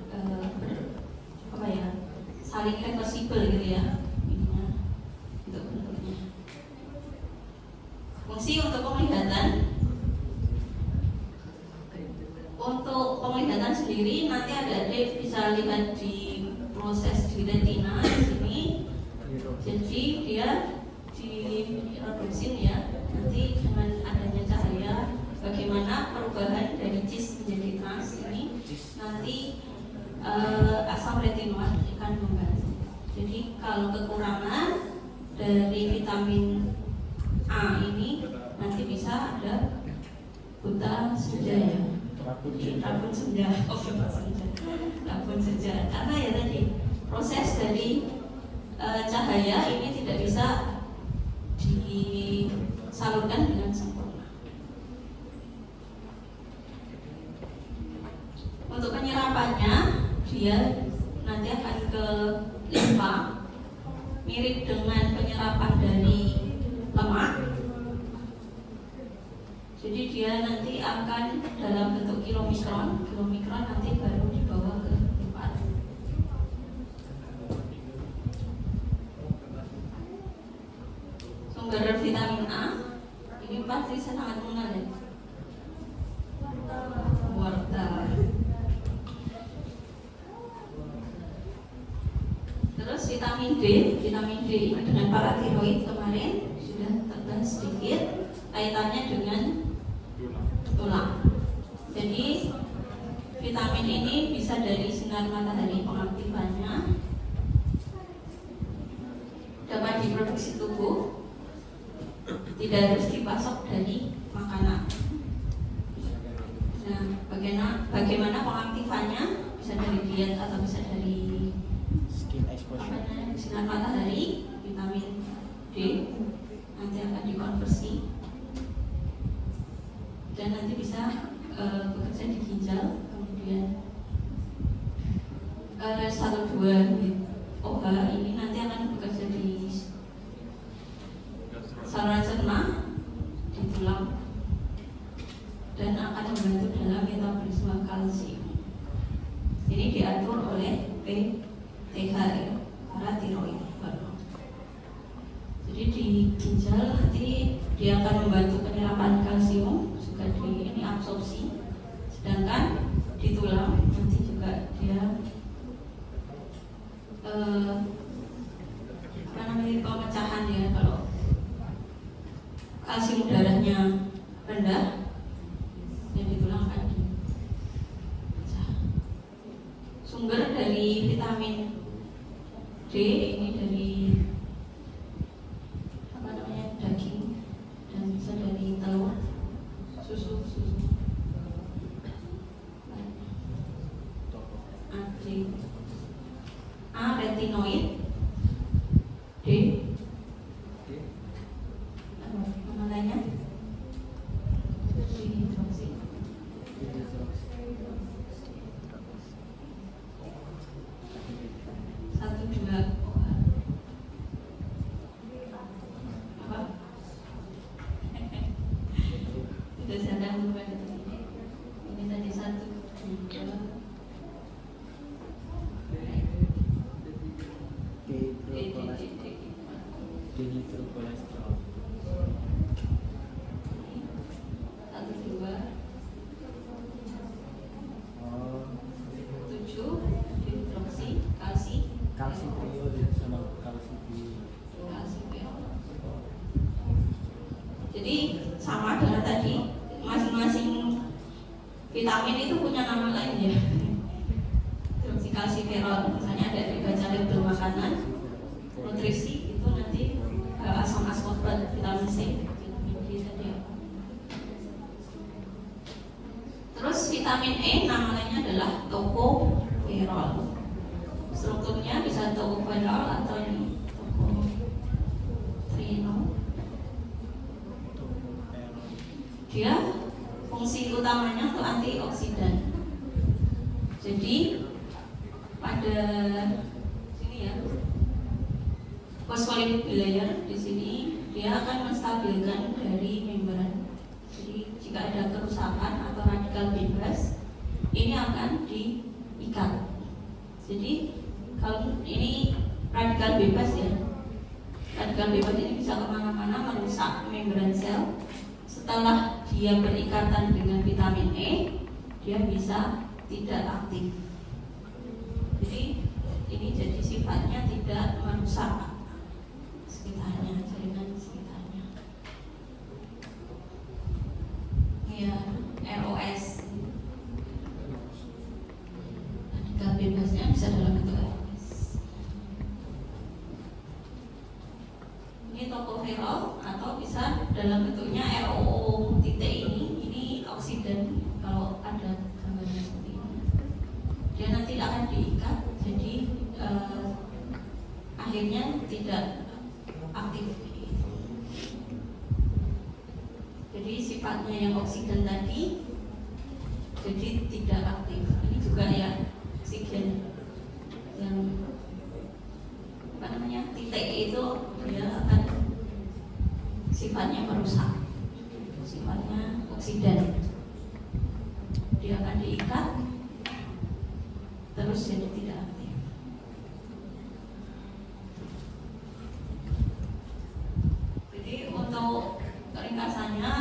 saling reversibel gitu ya. Untuk penglihatan sendiri nanti adik-adik bisa lihat di proses di retina di sini. Jadi dia direduksi ya. Nanti dengan adanya cahaya, bagaimana perubahan dari cis menjadi trans ini nanti asam retinoid akan membantu. Jadi kalau kekurangan dari vitamin A ini nanti bisa ada buta senja ya. Rabun senja, rabun senja. Karena ya tadi proses dari cahaya ini tidak bisa disalurkan dengan sempurna. Untuk penyerapannya dia nanti akan ke limfa, mirip dengan penyerapan dari lemak. Jadi dia nanti akan dalam bentuk kilomikron nanti baru dibawa ke limfa. Sumber vitamin A ini pasti sangat mengenal ya. Wortel. Terus vitamin D ini dengan paratiroid kemarin sudah terbahas sedikit kaitannya dengan tulang. Jadi vitamin ini bisa dari sinar matahari, pengaktifannya dapat diproduksi tubuh, tidak harus dipasok dari makanan. Nah, bagaimana pengaktifannya? Bisa dari diet atau bisa dari sinar matahari, vitamin D nanti akan dikonversi dan nanti bisa bekerja di ginjal, kemudian 1,2 OH ini nanti akan bekerja di saluran cerna, di tulang, dan akan membantu dalam metabolisme kalsium. Ini diatur oleh PTH ya, paratiroid. Jadi di ginjal nanti dia akan membantu penyerapan kalsium, juga di ini absorpsi. Sedangkan di tulang nanti juga dia pemecahan ya. Kalau kalsium darahnya rendah, yang di tulang akan dipecah. Sumber dari vitamin D ini dari daging dan bisa dari telur, susu. A retinoid, D apa lainnya? Dihidroksi. Satu dua apa? Tidak sadar bukan ini tadi 1, 2. Dihidrokolesterol. 1, 2. 7 dihidroksi Kalsium sama kalsium. Jadi sama dengan tadi, masing-masing vitamin itu punya nama lain ya. Hidroksikalsiferol, misalnya ada dibaca label makanan, nutrisi itu nanti asam askorbat, vitamin C, vitamin D tadi ya. Terus vitamin E nama lainnya adalah tocoferol. Strukturnya bisa tocoferol atau ini tocotrienol. Dia fungsi utamanya untuk antioksidan. Jadi pada sini ya, phospholipid bilayer di sini dia akan menstabilkan dari membran. Jadi jika ada kerusakan atau radikal bebas, ini akan diikat. Jadi kalau ini radikal bebas ya, radikal bebas ini bisa kemana-mana merusak membran sel. Setelah dia berikatan dengan vitamin E, dia bisa tidak aktif. Jadi ini jadi sifatnya tidak merusak sekitarnya, jaringan sekitarnya. Ya, ROS. Radikal bebasnya bisa dalam bentuk ROS. Ini tocopherol atau bisa dalam bentuknya ROO titik ini oksidan kalau ada gambarnya seperti ini. Dia nanti akan diikat, jadi akhirnya tidak aktif. Jadi sifatnya yang oksidan tadi jadi tidak aktif. Ini juga ya oksigen yang apa namanya titik itu dia akan sifatnya merusak, sifatnya oksidan. Dia akan diikat terus jadi tidak aktif. Jadi untuk ringkasannya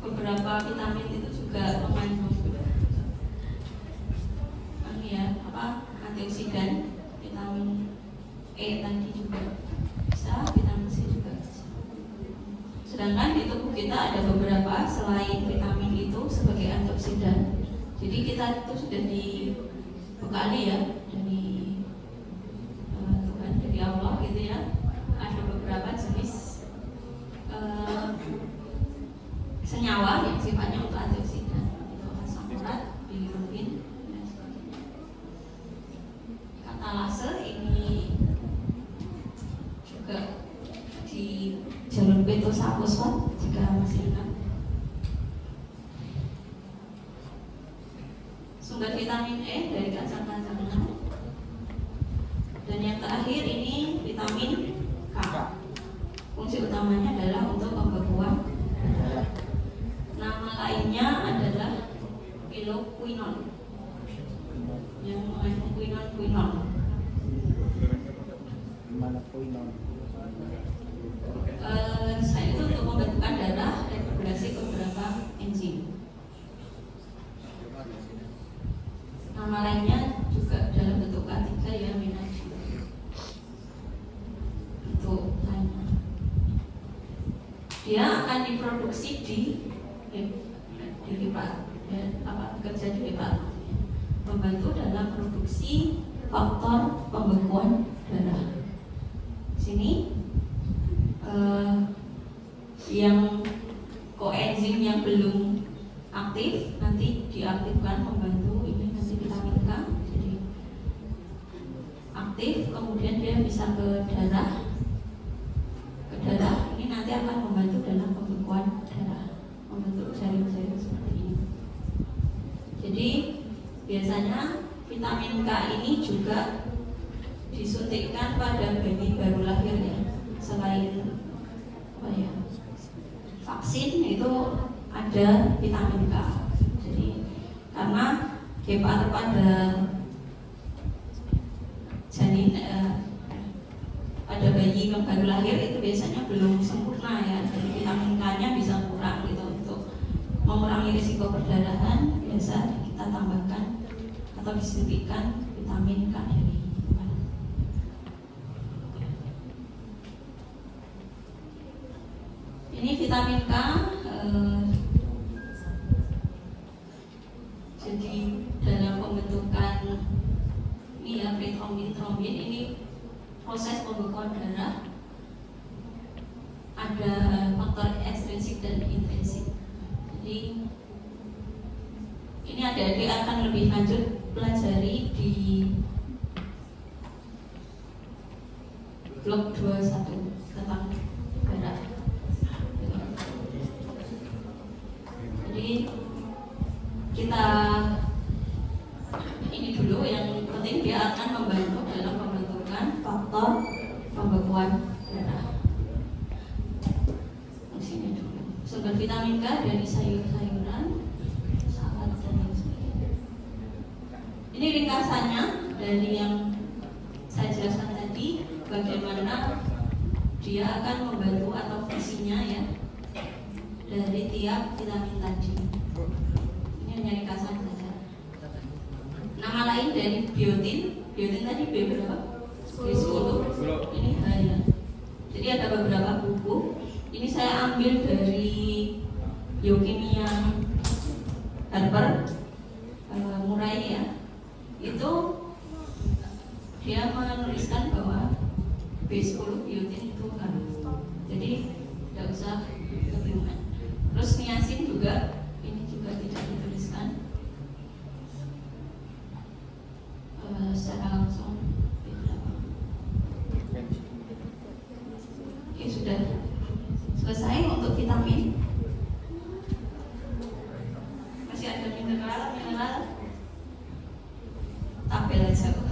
beberapa vitamin itu juga mengandung antioksidan, vitamin E tadi juga bisa, vitamin C juga bisa. Sedangkan di tubuh kita ada beberapa selain vitamin itu sebagai antioksidan. Jadi kita itu sudah dibekali ya dari Tuhan, dari Allah gitu ya. Ada beberapa jenis senyawa yang sifatnya untuk antioksidan. Itu asam urat, bilirubin, dan sebagainya. Katalase ini juga di jalur beta fosfat jika masih ingat. Sumber vitamin E dari kacang-kacangan. Dan yang terakhir ini vitamin K. Fungsi utamanya adalah untuk pembekuan darah. Nama lainnya adalah piloquinol yang mengandung quinol. Saya itu untuk pembentukan darah regulasi beberapa enzim. Nama lainnya juga dalam bentuk K3 ya, menajin. Itu lainnya. Dia akan diproduksi di lipat, kerja di lipat, membantu dalam produksi faktor pembekuan darah. Sini yang koenzim yang belum aktif nanti diaktifkan membantu ini nanti vitamin K jadi aktif, kemudian dia bisa ke darah. Ini nanti akan membantu dalam pembekuan darah, membentuk jaring-jaring seperti ini. Jadi biasanya vitamin K ini juga disuntikkan pada bayi baru lahir ya. Selain vaksin itu ada vitamin K. Jadi karena pada janin pada bayi yang baru lahir itu biasanya belum sempurna ya. Jadi vitamin K-nya bisa kurang gitu. Untuk mengurangi risiko perdarahan biasa kita tambahkan atau disuntikkan vitamin K dari ibu. Ini vitamin K jadi dalam pembentukan ini ya trombin ini proses pembekuan darah ada faktor ekstrinsik dan intrinsik. Jadi ini adik-adik akan lebih lanjut pelajari di blok 21 tentang darah. Jadi kita ini dulu yang penting dia akan membantu dalam pembentukan faktor pembekuan darah. Fungsinya dulu. Sumber vitamin K dari sayur-sayuran, salad dan lain sebagainya. Ini ringkasannya dari yang saya jelaskan tadi, bagaimana dia akan membantu atau fungsinya ya dari tiap vitamin tadi. Ini hanya ringkasan saja. biotin tadi B berapa? B10. Ini H ya. Jadi ada beberapa buku. Ini saya ambil dari Biokimia Harper Murray ya. Itu dia menuliskan bahwa B10 biotin itu kan. Jadi tidak usah kebingungan. Terus niacin juga, ini juga tidak dituliskan secara langsung. Oke, sudah selesai untuk vitamin. Masih ada mineral tabel aja kok.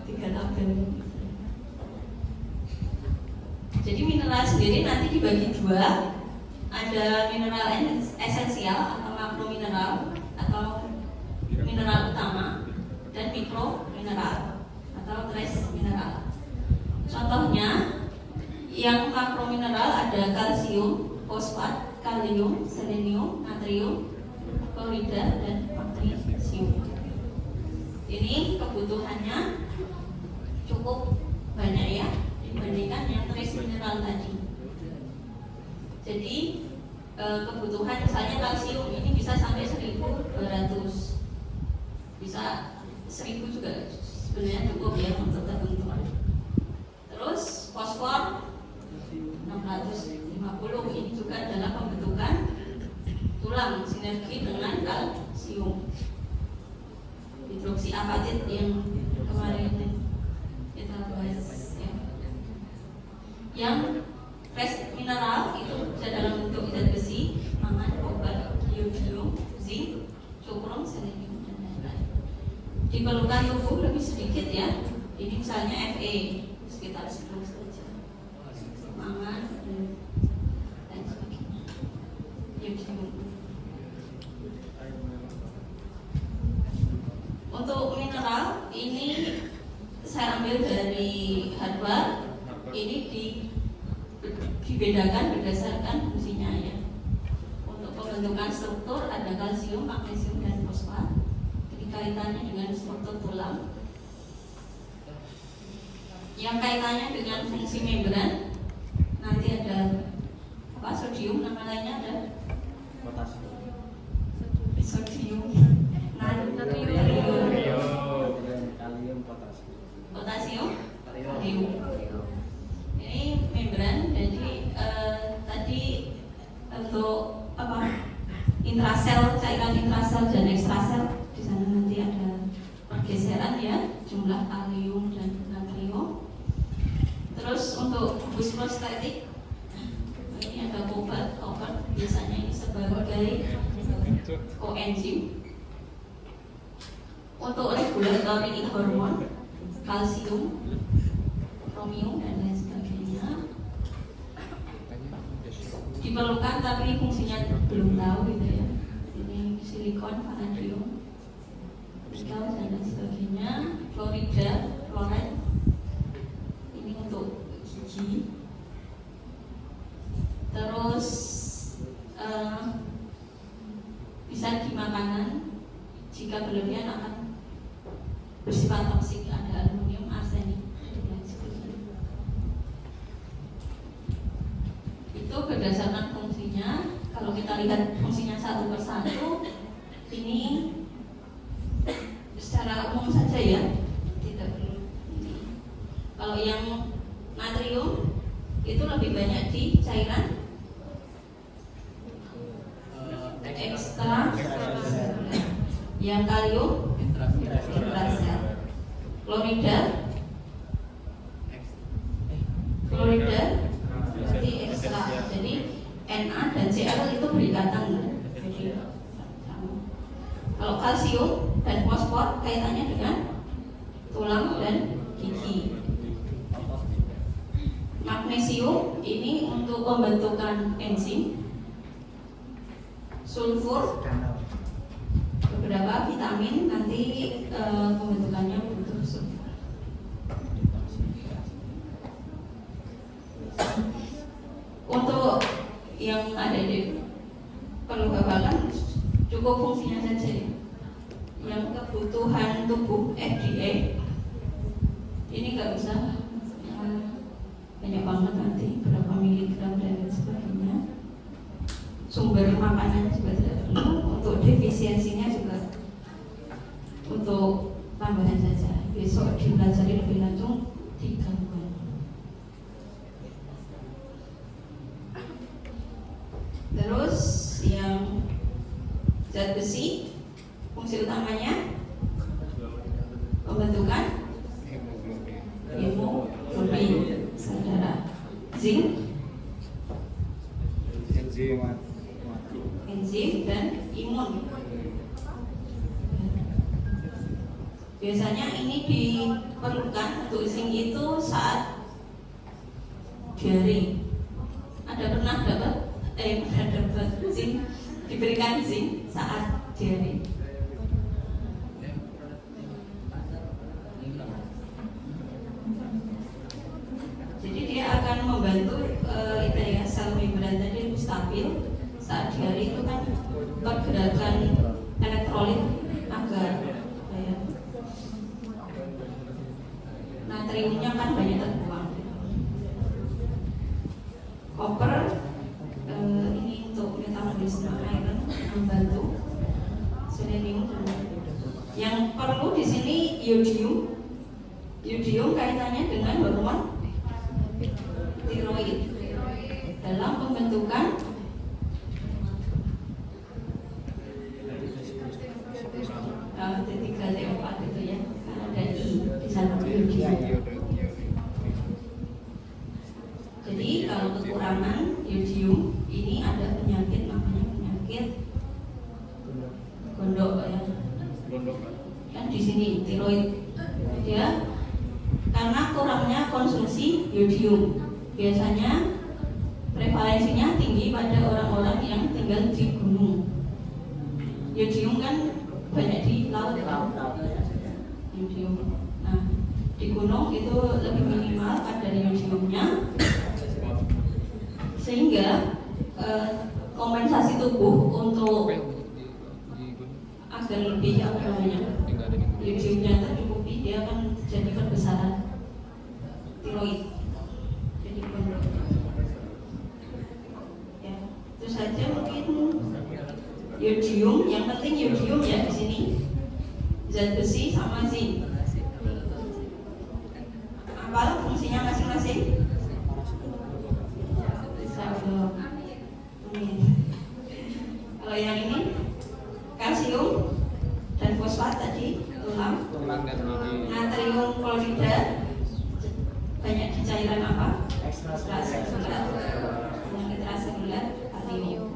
tiga tabel. Jadi mineral sendiri nanti dibagi dua, ada mineral esensial atau makromineral atau mineral utama dan mikromineral atau trace mineral. Contohnya yang makromineral ada kalsium, fosfat, kalium, selenium, natrium, klorida, dan magnesium. Ini kebutuhannya cukup banyak ya dibandingkan yang trace mineral tadi. Jadi kebutuhan misalnya kalsium ini bisa sampai 1.200, bisa 1.000 juga sebenarnya cukup ya untuk terbentuk. Terus fosfor 650, ini juga adalah pembentukan tulang sinergi dengan kalsium. Hidroksiapatit yang kemarin kita bahas ya. Yang trace mineral itu bisa dalam bentuk zat besi, mangan, kobalt, iodium, zinc, cukrum, selenium, dan lain-lain. Diperlukan tubuh lebih sedikit ya. Ini misalnya Fe sekitar 10 saja. Mangan dan sebagainya. Iodium. Untuk mineral ini saya ambil dari Harvard. Ini dibedakan berdasarkan fungsinya ya. Untuk pembentukan struktur ada kalsium, magnesium, dan fosfat. Jadi kaitannya dengan struktur tulang. Yang kaitannya dengan fungsi membran nanti ada apa? Sodium, nama lainnya ada sodium, natrium, potasium, kalium. Ini membran. Jadi tadi untuk apa? Intrasel, cairan intrasel dan ekstrasel. Di sana nanti ada pergeseran ya, jumlah kalium dan natrium. Terus untuk bus prostetik ini ada obat biasanya ini sebagai koenzim. Untuk regulatory hormon kalsium, kromium, dan lain sebagainya diperlukan tapi fungsinya belum tahu gitu ya. Ini silikon, vanadium, dan lain sebagainya. Klorida, klorid, ini untuk gigi. Terus bisa di makanan, jika berlebihan akan bersifat toksik, ada aluminium, arsenik, dan sebagainya. Itu berdasarkan fungsinya. Kalau kita lihat fungsinya satu persatu, ini secara umum saja ya, tidak perlu ini. Kalau yang natrium itu lebih banyak di cairan ekstra, yang kalium intrasel, klorida berarti ekstra. Jadi Na dan Cl itu berikatan. Jadi kalau kalsium dan fosfor kaitannya dengan tulang dan gigi. Magnesium ini untuk pembentukan enzim. Sulfur, beberapa vitamin nanti pembentukannya butuh sulfur. Untuk yang ada di perlu gabalan cukup fungsinya saja ya. yang kebutuhan tubuh FDA ini nggak usah banyak banget nanti berapa miligram dan lain sebagainya. Sumber makanan juga tidak perlu, untuk defisiensinya juga untuk tambahan saja. Besok dipelajari lebih lanjut 3 bulan. Terus yang zat besi, fungsi utamanya pembentukan hemoglobin, saudara. Zinc, enzim dan imun. Biasanya ini diperlukan untuk zinc itu saat diare. Ada pernah dapat zinc, diberikan zinc saat diare? Jadi dia akan membantu sel membran tadi lebih stabil saat diare. Itu kan pergerakan elektrolit agak natriumnya kan banyak terbuang. Koper ini untuk metabolisme iron membantu. Selenium. Yang perlu di sini yodium. Yodium kaitannya dengan hormon tiroid dalam pembentukan T3 T4 itu ya. Ada I di sana yodium. Jadi kalau kekurangan yodium ini ada penyakit namanya penyakit gondok ya. Kan di sini tiroid ya, karena kurangnya konsumsi yodium. Biasanya prevalensinya tinggi pada orang-orang yang tinggal di gunung. Yodium kan banyak di laut yodium. Nah, di gunung itu lebih minimal kadar yodiumnya, sehingga kompensasi tubuh untuk agar lebih yodiumnya tercukupi, dia akan jadi perbesaran tiroid. Jadi ya, itu saja mungkin yodium. Yang penting yodium ya di sini. Zat besi sama zinc. Apa fungsinya masing-masing? Kalau yang ini kalsium dan fosfat tadi tulang. Natrium klorida banyak di cairan apa? Ekstraseluler. Yang ekstraseluler kalium.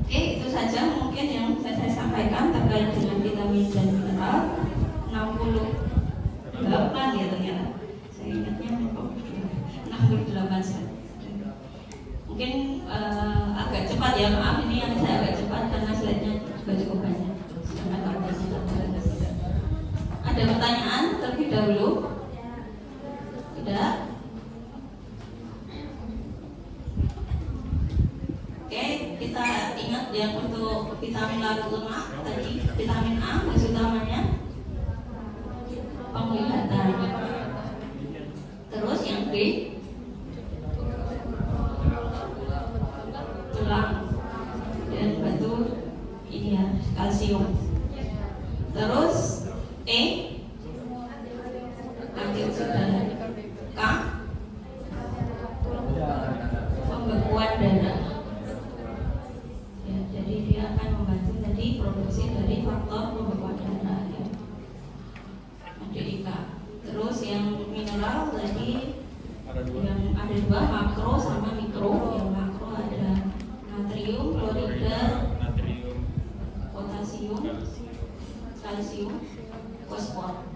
Oke, itu saja mungkin yang saya sampaikan terkait dengan vitamin dan mineral. 68 ya ternyata. Saya ingatnya 68 saja. Mungkin agak cepat ya, maaf ini yang saya agak cepat karena slide-nya juga cukup banyak. Ada pertanyaan terlebih dahulu? Tidak? Oke, kita ingat ya untuk vitamin larut lemak tadi, vitamin A fungsi utamanya penglihatan. Terus yang B tulang dan batu ini ya, kalsium. Terus E antioksidan. K pembekuan darah ya, jadi dia akan membantu tadi produksi dari faktor pembekuan darah ya. K. Terus yang mineral tadi yang ada 2, makro sama mikro. Yang makro ada natrium, klorida, potasium, kalsium, fosfor.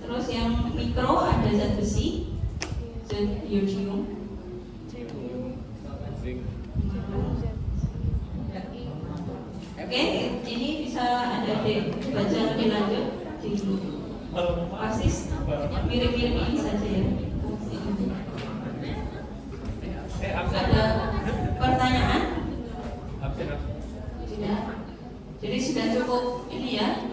Terus yang mikro ada zat besi, zat yodium, oke, ini bisa ada dibaca lebih lanjut di Pasis, mirip-mirip ini saja ya. Ada pertanyaan? Tidak. sudah cukup ini ya,